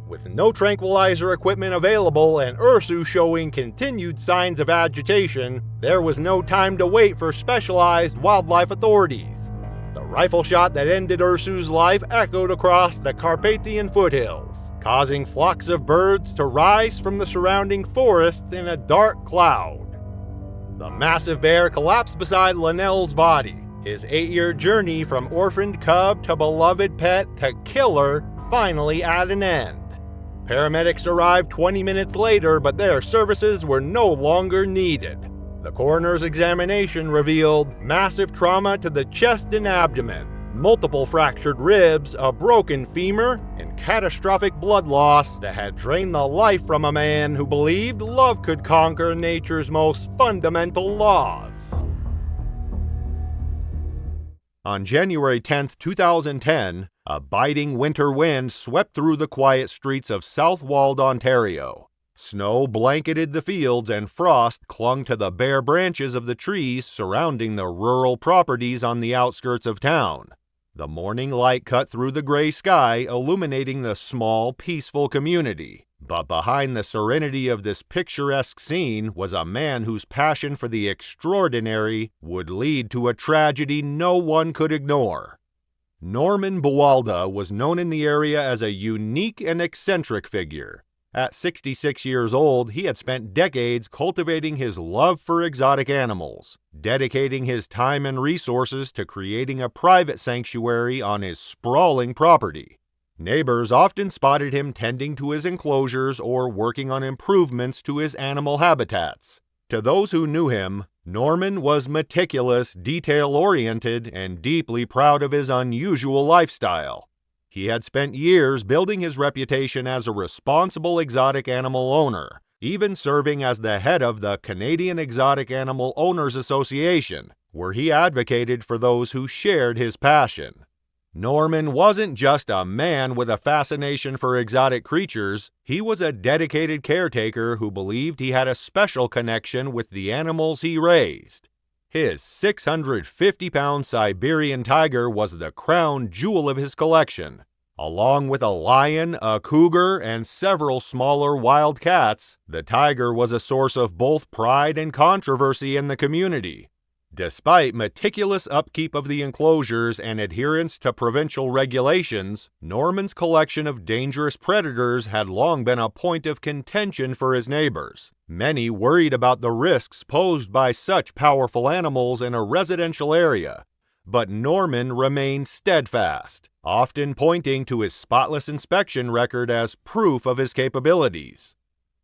[SPEAKER 2] With no tranquilizer equipment available and Ursu showing continued signs of agitation, there was no time to wait for specialized wildlife authorities. The rifle shot that ended Ursu's life echoed across the Carpathian foothills, causing flocks of birds to rise from the surrounding forests in a dark cloud. The massive bear collapsed beside Linnell's body, his 8-year journey from orphaned cub to beloved pet to killer finally at an end. Paramedics arrived 20 minutes later, but their services were no longer needed. The coroner's examination revealed massive trauma to the chest and abdomen, multiple fractured ribs, a broken femur, and catastrophic blood loss that had drained the life from a man who believed love could conquer nature's most fundamental laws. On January 10, 2010, a biting winter wind swept through the quiet streets of Southwold, Ontario. Snow blanketed the fields and frost clung to the bare branches of the trees surrounding the rural properties on the outskirts of town. The morning light cut through the gray sky, illuminating the small, peaceful community. But behind the serenity of this picturesque scene was a man whose passion for the extraordinary would lead to a tragedy no one could ignore. Norman Buwalda was known in the area as a unique and eccentric figure. At 66 years old, he had spent decades cultivating his love for exotic animals, dedicating his time and resources to creating a private sanctuary on his sprawling property. Neighbors often spotted him tending to his enclosures or working on improvements to his animal habitats. To those who knew him, Norman was meticulous, detail-oriented, and deeply proud of his unusual lifestyle. He had spent years building his reputation as a responsible exotic animal owner, even serving as the head of the Canadian Exotic Animal Owners Association, where he advocated for those who shared his passion. Norman wasn't just a man with a fascination for exotic creatures, he was a dedicated caretaker who believed he had a special connection with the animals he raised. His 650-pound Siberian tiger was the crown jewel of his collection. Along with a lion, a cougar, and several smaller wild cats, the tiger was a source of both pride and controversy in the community. Despite meticulous upkeep of the enclosures and adherence to provincial regulations, Norman's collection of dangerous predators had long been a point of contention for his neighbors. Many worried about the risks posed by such powerful animals in a residential area. But Norman remained steadfast, often pointing to his spotless inspection record as proof of his capabilities.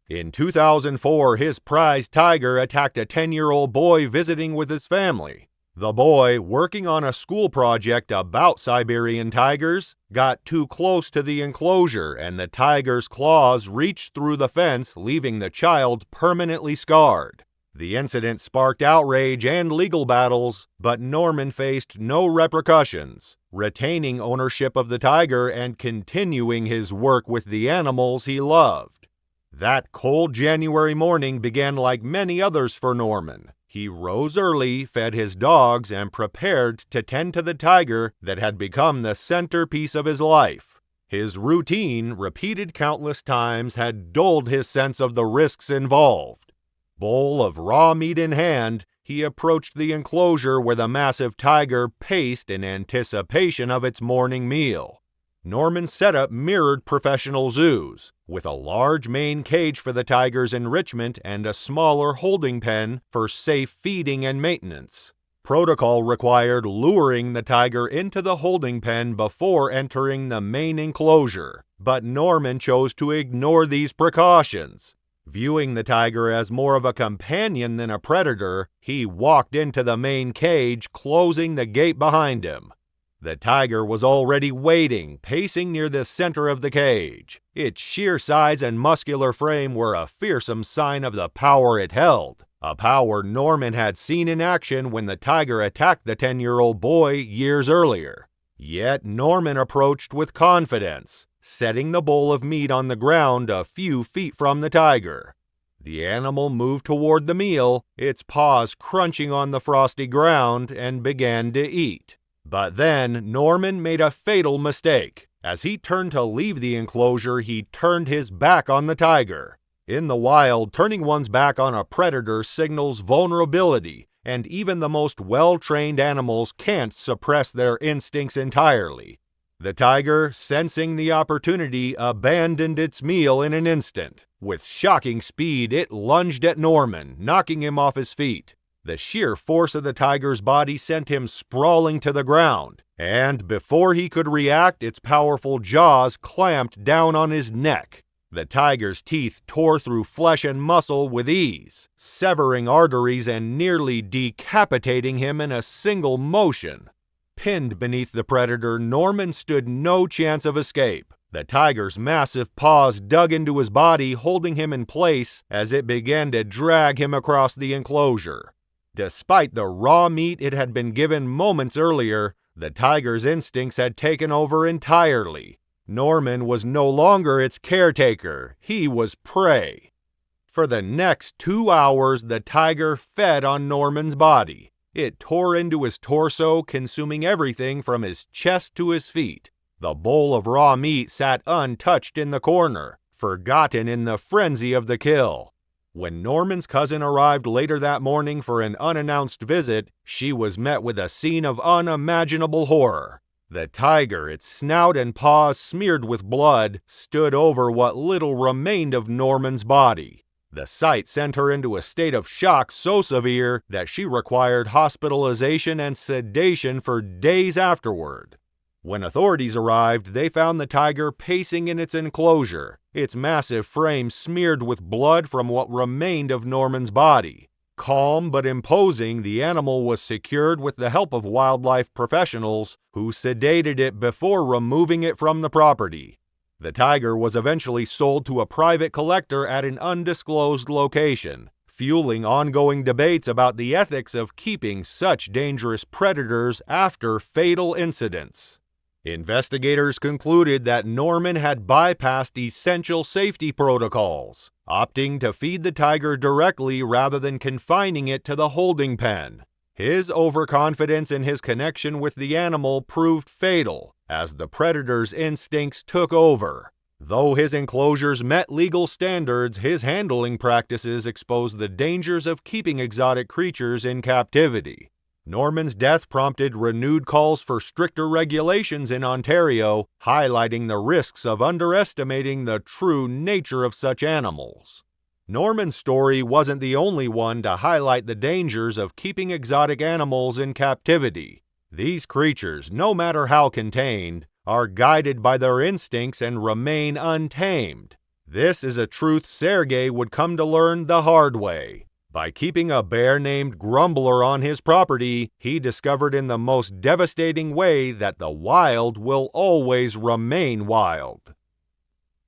[SPEAKER 2] In 2004, his prized tiger attacked a 10-year-old boy visiting with his family. The boy, working on a school project about Siberian tigers, got too close to the enclosure and the tiger's claws reached through the fence, leaving the child permanently scarred. The incident sparked outrage and legal battles, but Norman faced no repercussions, retaining ownership of the tiger and continuing his work with the animals he loved. That cold January morning began like many others for Norman. He rose early, fed his dogs, and prepared to tend to the tiger that had become the centerpiece of his life. His routine, repeated countless times, had dulled his sense of the risks involved. Bowl of raw meat in hand, he approached the enclosure where the massive tiger paced in anticipation of its morning meal. Norman's setup mirrored professional zoos, with a large main cage for the tiger's enrichment and a smaller holding pen for safe feeding and maintenance. Protocol required luring the tiger into the holding pen before entering the main enclosure, but Norman chose to ignore these precautions. Viewing the tiger as more of a companion than a predator, he walked into the main cage, closing the gate behind him. The tiger was already waiting, pacing near the center of the cage. Its sheer size and muscular frame were a fearsome sign of the power it held, a power Norman had seen in action when the tiger attacked the 10-year-old boy years earlier. Yet Norman approached with confidence, setting the bowl of meat on the ground a few feet from the tiger. The animal moved toward the meal, its paws crunching on the frosty ground, and began to eat. But then Norman made a fatal mistake. As he turned to leave the enclosure, he turned his back on the tiger. In the wild, turning one's back on a predator signals vulnerability, and even the most well-trained animals can't suppress their instincts entirely. The tiger, sensing the opportunity, abandoned its meal in an instant. With shocking speed, it lunged at Norman, knocking him off his feet. The sheer force of the tiger's body sent him sprawling to the ground, and before he could react, its powerful jaws clamped down on his neck. The tiger's teeth tore through flesh and muscle with ease, severing arteries and nearly decapitating him in a single motion. Pinned beneath the predator, Norman stood no chance of escape. The tiger's massive paws dug into his body, holding him in place as it began to drag him across the enclosure. Despite the raw meat it had been given moments earlier, the tiger's instincts had taken over entirely. Norman was no longer its caretaker. He was prey. For the next 2 hours, the tiger fed on Norman's body. It tore into his torso, consuming everything from his chest to his feet. The bowl of raw meat sat untouched in the corner, forgotten in the frenzy of the kill. When Norman's cousin arrived later that morning for an unannounced visit, she was met with a scene of unimaginable horror. The tiger, its snout and paws smeared with blood, stood over what little remained of Norman's body. The sight sent her into a state of shock so severe that she required hospitalization and sedation for days afterward. When authorities arrived, they found the tiger pacing in its enclosure, its massive frame smeared with blood from what remained of Norman's body. Calm but imposing, the animal was secured with the help of wildlife professionals who sedated it before removing it from the property. The tiger was eventually sold to a private collector at an undisclosed location, fueling ongoing debates about the ethics of keeping such dangerous predators after fatal incidents. Investigators concluded that Norman had bypassed essential safety protocols, opting to feed the tiger directly rather than confining it to the holding pen. His overconfidence in his connection with the animal proved fatal, as the predator's instincts took over. Though his enclosures met legal standards, his handling practices exposed the dangers of keeping exotic creatures in captivity. Norman's death prompted renewed calls for stricter regulations in Ontario, highlighting the risks of underestimating the true nature of such animals. Norman's story wasn't the only one to highlight the dangers of keeping exotic animals in captivity. These creatures, no matter how contained, are guided by their instincts and remain untamed. This is a truth Sergei would come to learn the hard way. By keeping a bear named Grumbler on his property, he discovered in the most devastating way that the wild will always remain wild.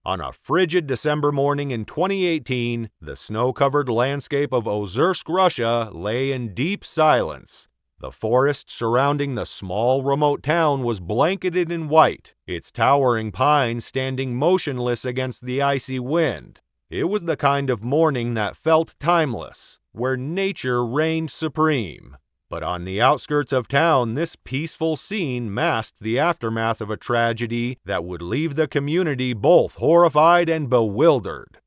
[SPEAKER 2] On a frigid December morning in 2018, the snow-covered landscape of Ozersk, Russia, lay in deep silence. The forest surrounding the small, remote town was blanketed in white, its towering pines standing motionless against the icy wind. It was the kind of morning that felt timeless, where nature reigned supreme. But on the outskirts of town, this peaceful scene masked the aftermath of a tragedy that would leave the community both horrified and bewildered.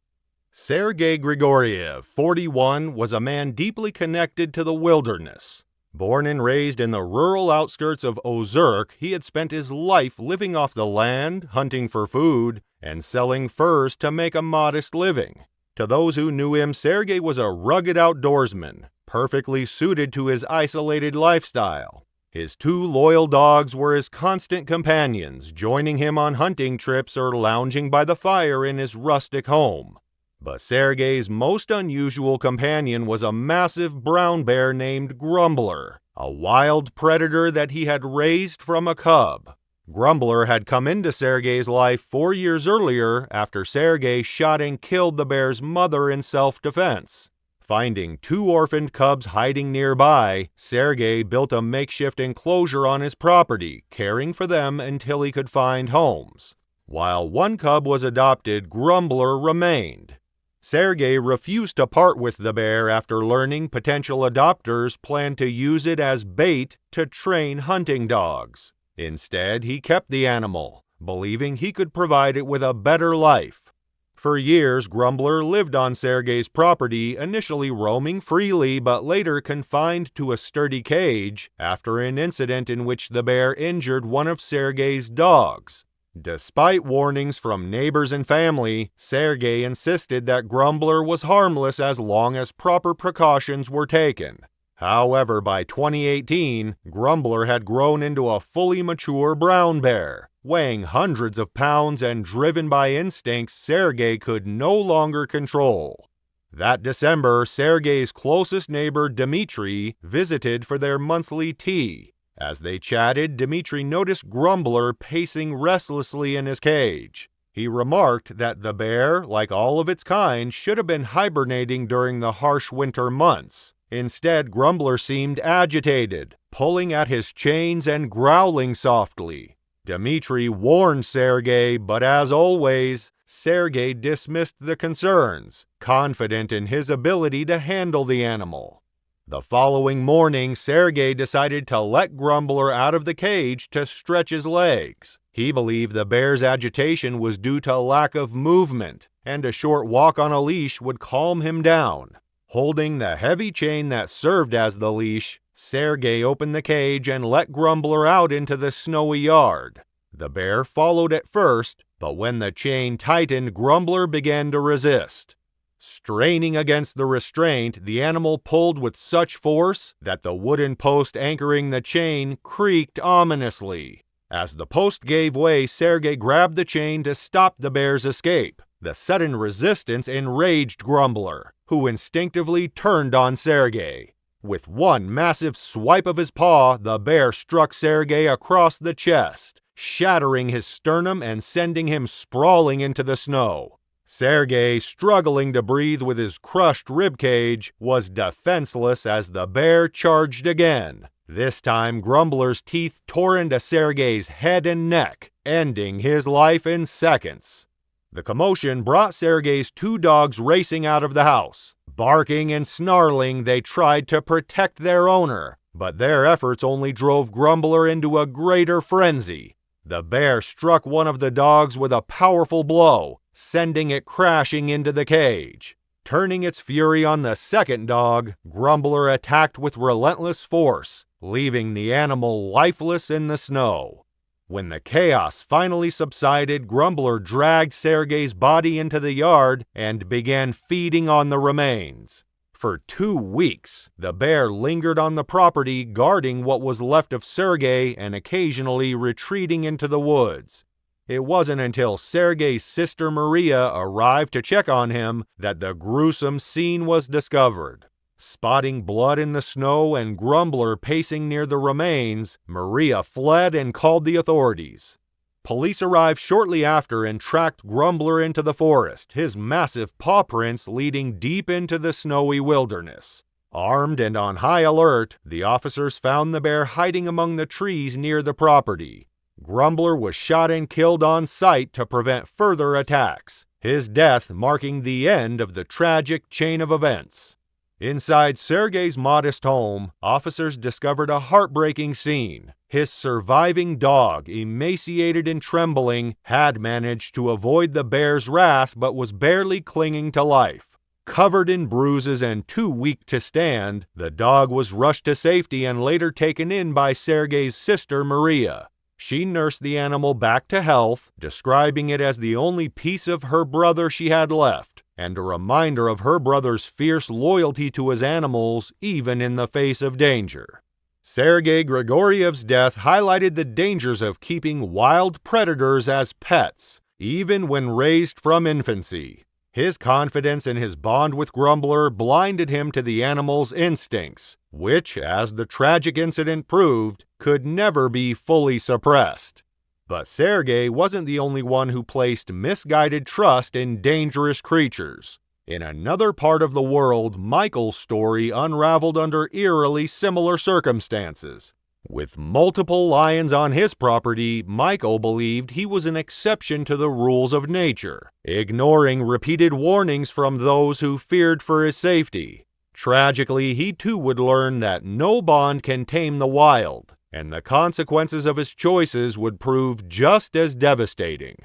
[SPEAKER 2] Sergei Grigoriev, 41, was a man deeply connected to the wilderness. Born and raised in the rural outskirts of Ozersk, he had spent his life living off the land, hunting for food, and selling furs to make a modest living. To those who knew him, Sergei was a rugged outdoorsman, perfectly suited to his isolated lifestyle. His 2 loyal dogs were his constant companions, joining him on hunting trips or lounging by the fire in his rustic home. But Sergei's most unusual companion was a massive brown bear named Grumbler, a wild predator that he had raised from a cub. Grumbler had come into Sergei's life 4 years earlier after Sergei shot and killed the bear's mother in self-defense. Finding 2 orphaned cubs hiding nearby, Sergei built a makeshift enclosure on his property, caring for them until he could find homes. While 1 cub was adopted, Grumbler remained. Sergei refused to part with the bear after learning potential adopters planned to use it as bait to train hunting dogs. Instead, he kept the animal, believing he could provide it with a better life. For years, Grumbler lived on Sergei's property, initially roaming freely but later confined to a sturdy cage after an incident in which the bear injured one of Sergei's dogs. Despite warnings from neighbors and family, Sergei insisted that Grumbler was harmless as long as proper precautions were taken. However, by 2018, Grumbler had grown into a fully mature brown bear, weighing hundreds of pounds and driven by instincts Sergei could no longer control. That December, Sergei's closest neighbor Dmitry visited for their monthly tea. As they chatted, Dmitry noticed Grumbler pacing restlessly in his cage. He remarked that the bear, like all of its kind, should have been hibernating during the harsh winter months. Instead, Grumbler seemed agitated, pulling at his chains and growling softly. Dmitry warned Sergei, but as always, Sergei dismissed the concerns, confident in his ability to handle the animal. The following morning, Sergei decided to let Grumbler out of the cage to stretch his legs. He believed the bear's agitation was due to lack of movement, and a short walk on a leash would calm him down. Holding the heavy chain that served as the leash, Sergei opened the cage and let Grumbler out into the snowy yard. The bear followed at first, but when the chain tightened, Grumbler began to resist. Straining against the restraint, the animal pulled with such force that the wooden post anchoring the chain creaked ominously. As the post gave way, Sergei grabbed the chain to stop the bear's escape. The sudden resistance enraged Grumbler, who instinctively turned on Sergei. With one massive swipe of his paw, the bear struck Sergei across the chest, shattering his sternum and sending him sprawling into the snow. Sergei, struggling to breathe with his crushed ribcage, was defenseless as the bear charged again. This time, Grumbler's teeth tore into Sergei's head and neck, ending his life in seconds. The commotion brought Sergei's 2 dogs racing out of the house. Barking and snarling, they tried to protect their owner, but their efforts only drove Grumbler into a greater frenzy. The bear struck one of the dogs with a powerful blow, sending it crashing into the cage. Turning its fury on the second dog, Grumbler attacked with relentless force, leaving the animal lifeless in the snow. When the chaos finally subsided, Grumbler dragged Sergei's body into the yard and began feeding on the remains. For 2 weeks, the bear lingered on the property, guarding what was left of Sergei and occasionally retreating into the woods. It wasn't until Sergei's sister Maria arrived to check on him that the gruesome scene was discovered. Spotting blood in the snow and Grumbler pacing near the remains, Maria fled and called the authorities. Police arrived shortly after and tracked Grumbler into the forest, his massive paw prints leading deep into the snowy wilderness. Armed and on high alert, the officers found the bear hiding among the trees near the property. Grumbler was shot and killed on sight to prevent further attacks, his death marking the end of the tragic chain of events. Inside Sergei's modest home, officers discovered a heartbreaking scene. His surviving dog, emaciated and trembling, had managed to avoid the bear's wrath but was barely clinging to life. Covered in bruises and too weak to stand, the dog was rushed to safety and later taken in by Sergei's sister Maria. She nursed the animal back to health, describing it as the only piece of her brother she had left, and a reminder of her brother's fierce loyalty to his animals even in the face of danger. Sergei Grigoriev's death highlighted the dangers of keeping wild predators as pets, even when raised from infancy. His confidence in his bond with Grumbler blinded him to the animal's instincts, which, as the tragic incident proved, could never be fully suppressed. But Sergei wasn't the only one who placed misguided trust in dangerous creatures. In another part of the world, Michael's story unraveled under eerily similar circumstances. With multiple lions on his property, Michael believed he was an exception to the rules of nature, ignoring repeated warnings from those who feared for his safety. Tragically, he too would learn that no bond can tame the wild, and the consequences of his choices would prove just as devastating.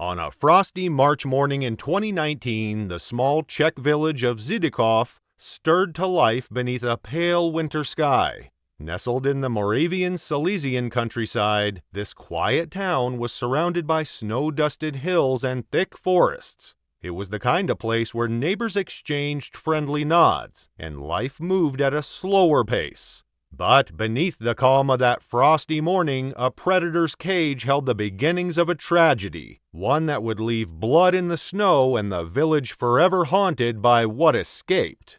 [SPEAKER 2] On a frosty March morning in 2019, the small Czech village of Zidikov stirred to life beneath a pale winter sky. Nestled in the Moravian Silesian countryside, this quiet town was surrounded by snow-dusted hills and thick forests. It was the kind of place where neighbors exchanged friendly nods, and life moved at a slower pace. But beneath the calm of that frosty morning, a predator's cage held the beginnings of a tragedy, one that would leave blood in the snow and the village forever haunted by what escaped.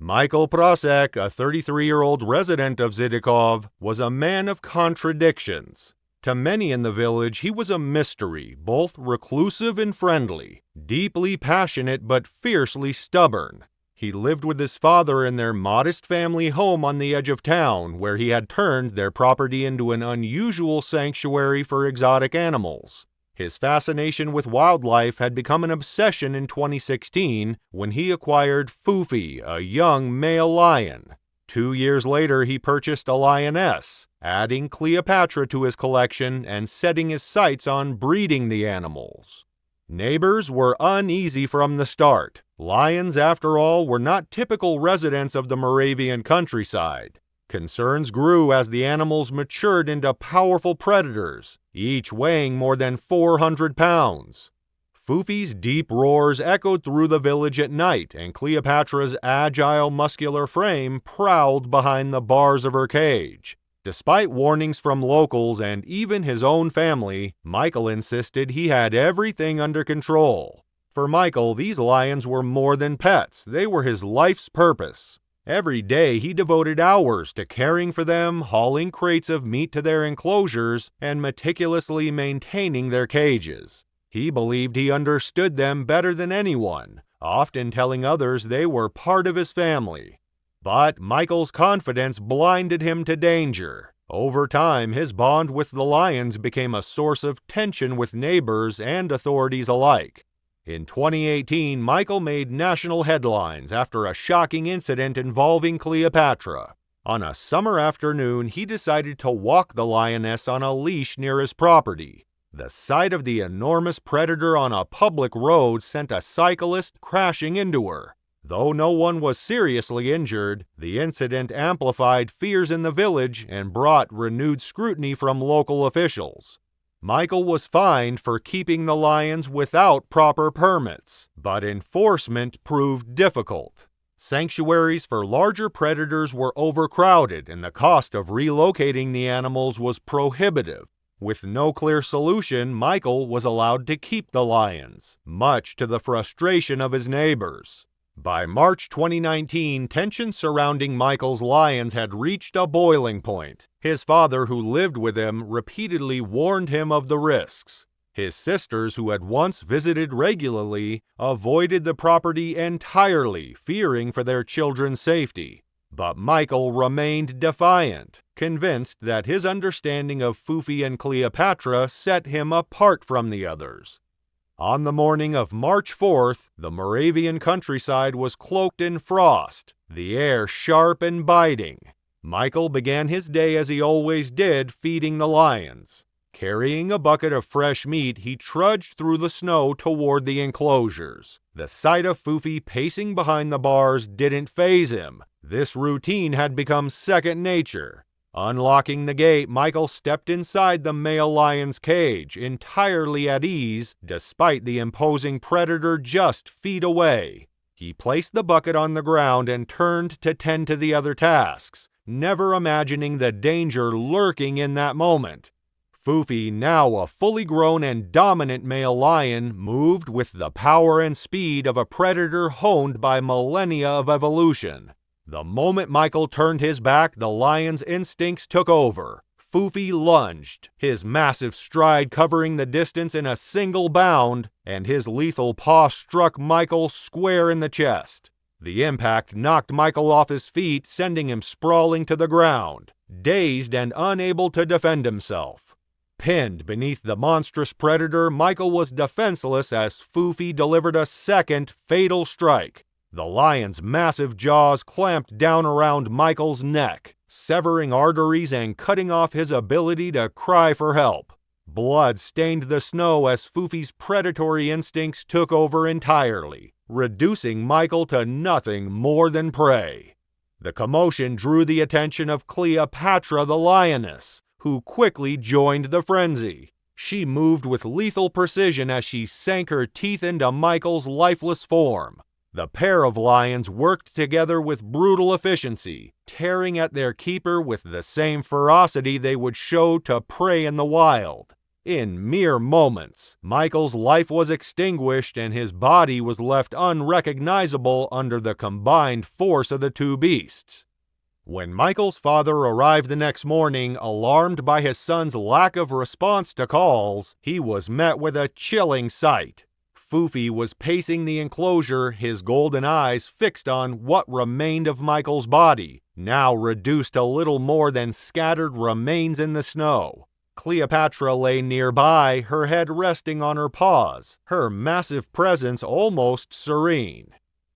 [SPEAKER 2] Michael Prasek, a 33-year-old resident of Zidikov, was a man of contradictions. To many in the village, he was a mystery, both reclusive and friendly, deeply passionate but fiercely stubborn. He lived with his father in their modest family home on the edge of town, where he had turned their property into an unusual sanctuary for exotic animals. His fascination with wildlife had become an obsession in 2016 when he acquired Fufi, a young male lion. 2 years later, he purchased a lioness, adding Cleopatra to his collection and setting his sights on breeding the animals. Neighbors were uneasy from the start. Lions, after all, were not typical residents of the Moravian countryside. Concerns grew as the animals matured into powerful predators, each weighing more than 400 pounds. Fufi's deep roars echoed through the village at night, and Cleopatra's agile, muscular frame prowled behind the bars of her cage. Despite warnings from locals and even his own family, Michael insisted he had everything under control. For Michael, these lions were more than pets. They were his life's purpose. Every day he devoted hours to caring for them, hauling crates of meat to their enclosures, and meticulously maintaining their cages. He believed he understood them better than anyone, often telling others they were part of his family. But Michael's confidence blinded him to danger. Over time, his bond with the lions became a source of tension with neighbors and authorities alike. In 2018, Michael made national headlines after a shocking incident involving Cleopatra. On a summer afternoon, he decided to walk the lioness on a leash near his property. The sight of the enormous predator on a public road sent a cyclist crashing into her. Though no one was seriously injured, the incident amplified fears in the village and brought renewed scrutiny from local officials. Michael was fined for keeping the lions without proper permits, but enforcement proved difficult. Sanctuaries for larger predators were overcrowded, and the cost of relocating the animals was prohibitive. With no clear solution, Michael was allowed to keep the lions, much to the frustration of his neighbors. By March 2019, tensions surrounding Michael's lions had reached a boiling point. His father, who lived with him, repeatedly warned him of the risks. His sisters, who had once visited regularly, avoided the property entirely, fearing for their children's safety. But Michael remained defiant, convinced that his understanding of Fufi and Cleopatra set him apart from the others. On the morning of March 4th, the Moravian countryside was cloaked in frost, the air sharp and biting. Michael began his day as he always did, feeding the lions. Carrying a bucket of fresh meat, he trudged through the snow toward the enclosures. The sight of Fufi pacing behind the bars didn't faze him. This routine had become second nature. Unlocking the gate, Michael stepped inside the male lion's cage, entirely at ease, despite the imposing predator just feet away. He placed the bucket on the ground and turned to tend to the other tasks, never imagining the danger lurking in that moment. Fufi, now a fully grown and dominant male lion, moved with the power and speed of a predator honed by millennia of evolution. The moment Michael turned his back, the lion's instincts took over. Fufi lunged, his massive stride covering the distance in a single bound, and his lethal paw struck Michael square in the chest. The impact knocked Michael off his feet, sending him sprawling to the ground, dazed and unable to defend himself. Pinned beneath the monstrous predator, Michael was defenseless as Fufi delivered a second fatal strike. The lion's massive jaws clamped down around Michael's neck, severing arteries and cutting off his ability to cry for help. Blood stained the snow as Fufi's predatory instincts took over entirely, reducing Michael to nothing more than prey. The commotion drew the attention of Cleopatra the lioness, who quickly joined the frenzy. She moved with lethal precision as she sank her teeth into Michael's lifeless form. The pair of lions worked together with brutal efficiency, tearing at their keeper with the same ferocity they would show to prey in the wild. In mere moments, Michael's life was extinguished and his body was left unrecognizable under the combined force of the two beasts. When Michael's father arrived the next morning, alarmed by his son's lack of response to calls, he was met with a chilling sight. Fufi was pacing the enclosure, his golden eyes fixed on what remained of Michael's body, now reduced to little more than scattered remains in the snow. Cleopatra lay nearby, her head resting on her paws, her massive presence almost serene.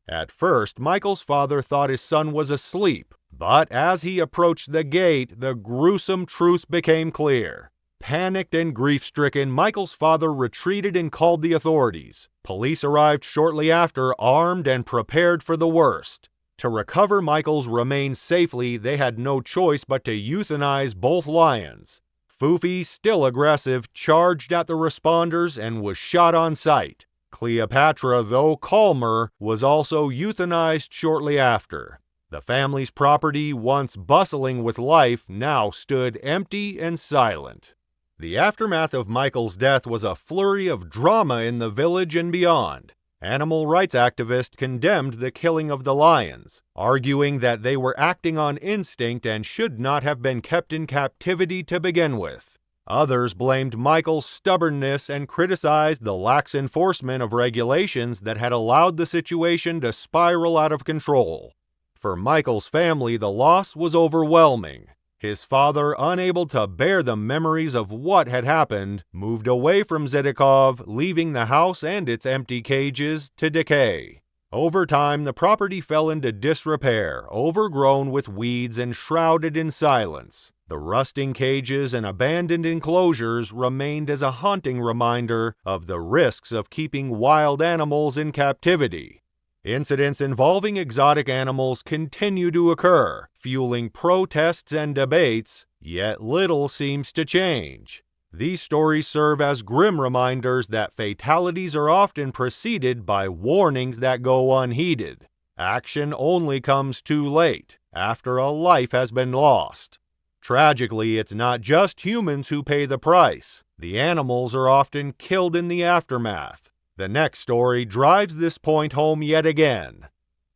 [SPEAKER 2] At first, Michael's father thought his son was asleep, but as he approached the gate, the gruesome truth became clear. Panicked and grief-stricken, Michael's father retreated and called the authorities. Police arrived shortly after, armed and prepared for the worst. To recover Michael's remains safely, they had no choice but to euthanize both lions. Fufi, still aggressive, charged at the responders and was shot on sight. Cleopatra, though calmer, was also euthanized shortly after. The family's property, once bustling with life, now stood empty and silent. The aftermath of Michael's death was a flurry of drama in the village and beyond. Animal rights activists condemned the killing of the lions, arguing that they were acting on instinct and should not have been kept in captivity to begin with. Others blamed Michael's stubbornness and criticized the lax enforcement of regulations that had allowed the situation to spiral out of control. For Michael's family, the loss was overwhelming. His father, unable to bear the memories of what had happened, moved away from Zidikov, leaving the house and its empty cages to decay. Over time, the property fell into disrepair, overgrown with weeds and shrouded in silence. The rusting cages and abandoned enclosures remained as a haunting reminder of the risks of keeping wild animals in captivity. Incidents involving exotic animals continue to occur, fueling protests and debates, yet little seems to change. These stories serve as grim reminders that fatalities are often preceded by warnings that go unheeded. Action only comes too late, after a life has been lost. Tragically, it's not just humans who pay the price. The animals are often killed in the aftermath. The next story drives this point home yet again.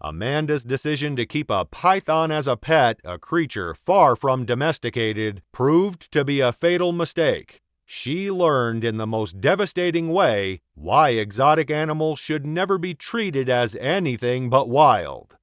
[SPEAKER 2] Amanda's decision to keep a python as a pet, a creature far from domesticated, proved to be a fatal mistake. She learned in the most devastating way why exotic animals should never be treated as anything but wild.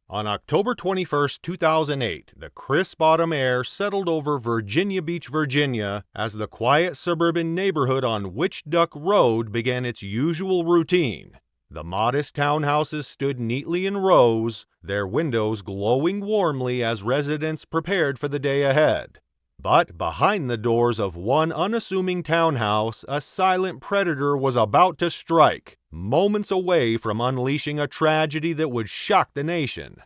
[SPEAKER 2] On October 21, 2008, the crisp autumn air settled over Virginia Beach, Virginia, as the quiet suburban neighborhood on Witch Duck Road began its usual routine. The modest townhouses stood neatly in rows, their windows glowing warmly as residents prepared for the day ahead. But behind the doors of one unassuming townhouse, a silent predator was about to strike, moments away from unleashing a tragedy that would shock the nation.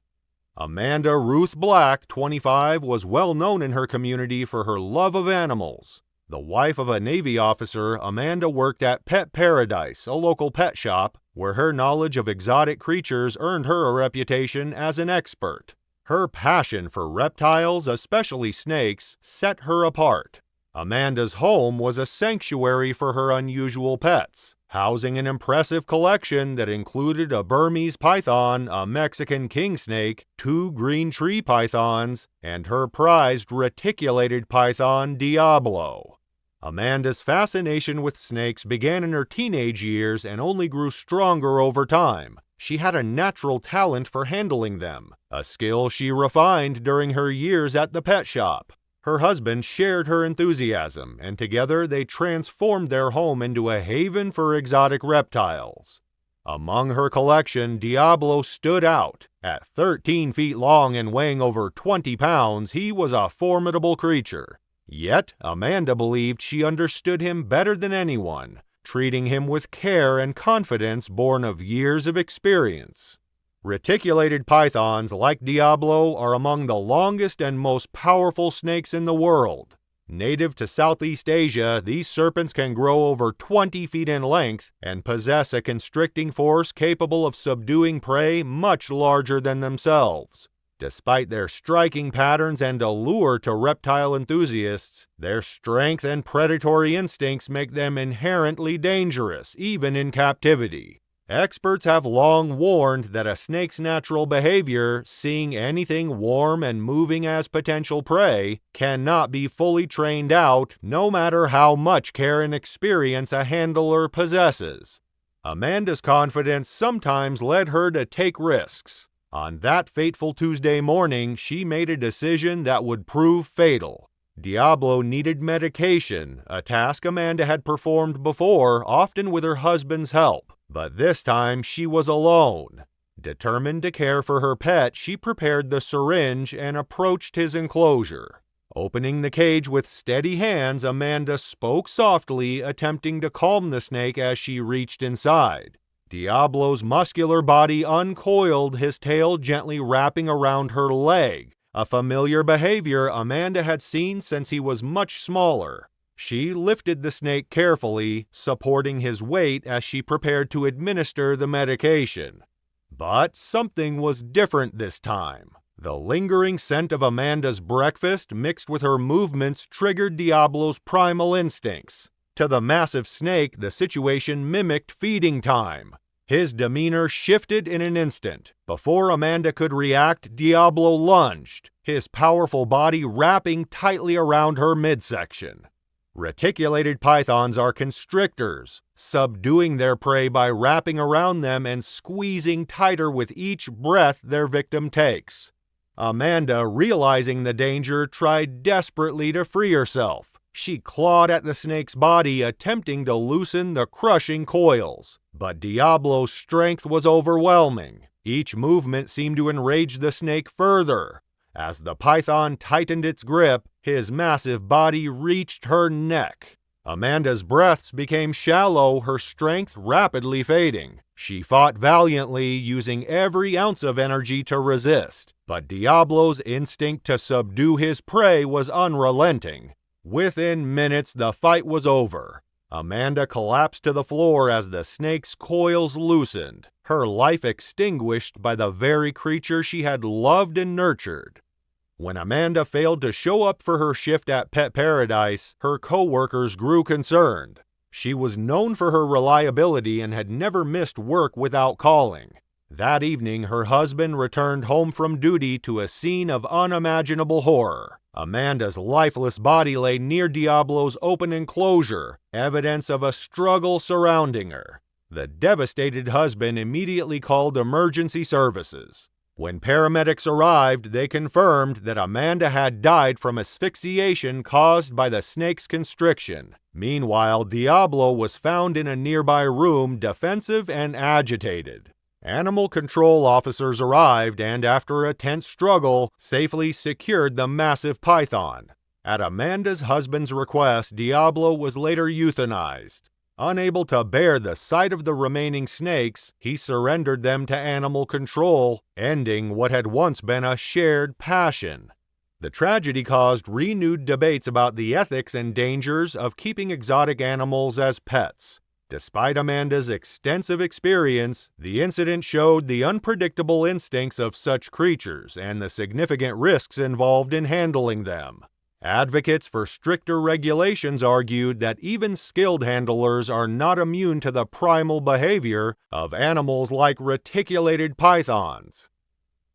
[SPEAKER 2] Amanda Ruth Black, 25, was well known in her community for her love of animals. The wife of a Navy officer, Amanda worked at Pet Paradise, a local pet shop, where her knowledge of exotic creatures earned her a reputation as an expert. Her passion for reptiles, especially snakes, set her apart. Amanda's home was a sanctuary for her unusual pets, housing an impressive collection that included a Burmese python, a Mexican king snake, 2 green tree pythons, and her prized reticulated python, Diablo. Amanda's fascination with snakes began in her teenage years and only grew stronger over time. She had a natural talent for handling them, a skill she refined during her years at the pet shop. Her husband shared her enthusiasm, and together they transformed their home into a haven for exotic reptiles. Among her collection, Diablo stood out. At 13 feet long and weighing over 20 pounds, he was a formidable creature. Yet, Amanda believed she understood him better than anyone, treating him with care and confidence born of years of experience. Reticulated pythons, like Diablo, are among the longest and most powerful snakes in the world. Native to Southeast Asia, these serpents can grow over 20 feet in length and possess a constricting force capable of subduing prey much larger than themselves. Despite their striking patterns and allure to reptile enthusiasts, their strength and predatory instincts make them inherently dangerous, even in captivity. Experts have long warned that a snake's natural behavior, seeing anything warm and moving as potential prey, cannot be fully trained out, no matter how much care and experience a handler possesses. Amanda's confidence sometimes led her to take risks. On that fateful Tuesday morning, she made a decision that would prove fatal. Diablo needed medication, a task Amanda had performed before, often with her husband's help. But this time she was alone. Determined to care for her pet, she prepared the syringe and approached his enclosure. Opening the cage with steady hands, Amanda spoke softly, attempting to calm the snake as she reached inside. Diablo's muscular body uncoiled, his tail gently wrapping around her leg, a familiar behavior Amanda had seen since he was much smaller. She lifted the snake carefully, supporting his weight as she prepared to administer the medication. But something was different this time. The lingering scent of Amanda's breakfast mixed with her movements triggered Diablo's primal instincts. To the massive snake, the situation mimicked feeding time. His demeanor shifted in an instant. Before Amanda could react, Diablo lunged, his powerful body wrapping tightly around her midsection. Reticulated pythons are constrictors, subduing their prey by wrapping around them and squeezing tighter with each breath their victim takes. Amanda, realizing the danger, tried desperately to free herself. She clawed at the snake's body, attempting to loosen the crushing coils. But Diablo's strength was overwhelming. Each movement seemed to enrage the snake further. As the python tightened its grip, his massive body reached her neck. Amanda's breaths became shallow, her strength rapidly fading. She fought valiantly, using every ounce of energy to resist. But Diablo's instinct to subdue his prey was unrelenting. Within minutes, the fight was over. Amanda collapsed to the floor as the snake's coils loosened, her life extinguished by the very creature she had loved and nurtured. When Amanda failed to show up for her shift at Pet Paradise, her co-workers grew concerned. She was known for her reliability and had never missed work without calling. That evening, her husband returned home from duty to a scene of unimaginable horror. Amanda's lifeless body lay near Diablo's open enclosure, evidence of a struggle surrounding her. The devastated husband immediately called emergency services. When paramedics arrived, they confirmed that Amanda had died from asphyxiation caused by the snake's constriction. Meanwhile, Diablo was found in a nearby room, defensive and agitated. Animal control officers arrived and, after a tense struggle, safely secured the massive python. At Amanda's husband's request, Diablo was later euthanized. Unable to bear the sight of the remaining snakes, he surrendered them to animal control, ending what had once been a shared passion. The tragedy caused renewed debates about the ethics and dangers of keeping exotic animals as pets. Despite Amanda's extensive experience, the incident showed the unpredictable instincts of such creatures and the significant risks involved in handling them. Advocates for stricter regulations argued that even skilled handlers are not immune to the primal behavior of animals like reticulated pythons.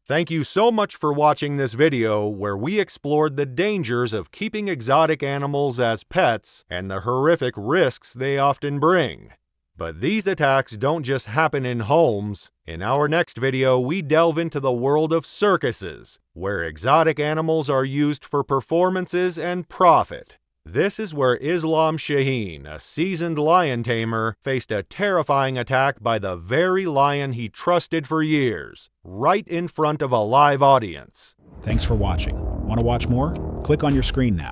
[SPEAKER 2] Thank you so much for watching this video where we explored the dangers of keeping exotic animals as pets and the horrific risks they often bring. But these attacks don't just happen in homes. In our next video, we delve into the world of circuses, where exotic animals are used for performances and profit. This is where Islam Shaheen, a seasoned lion tamer, faced a terrifying attack by the very lion he trusted for years, right in front of a live audience.
[SPEAKER 1] Thanks for watching. Want to watch more? Click on your screen now.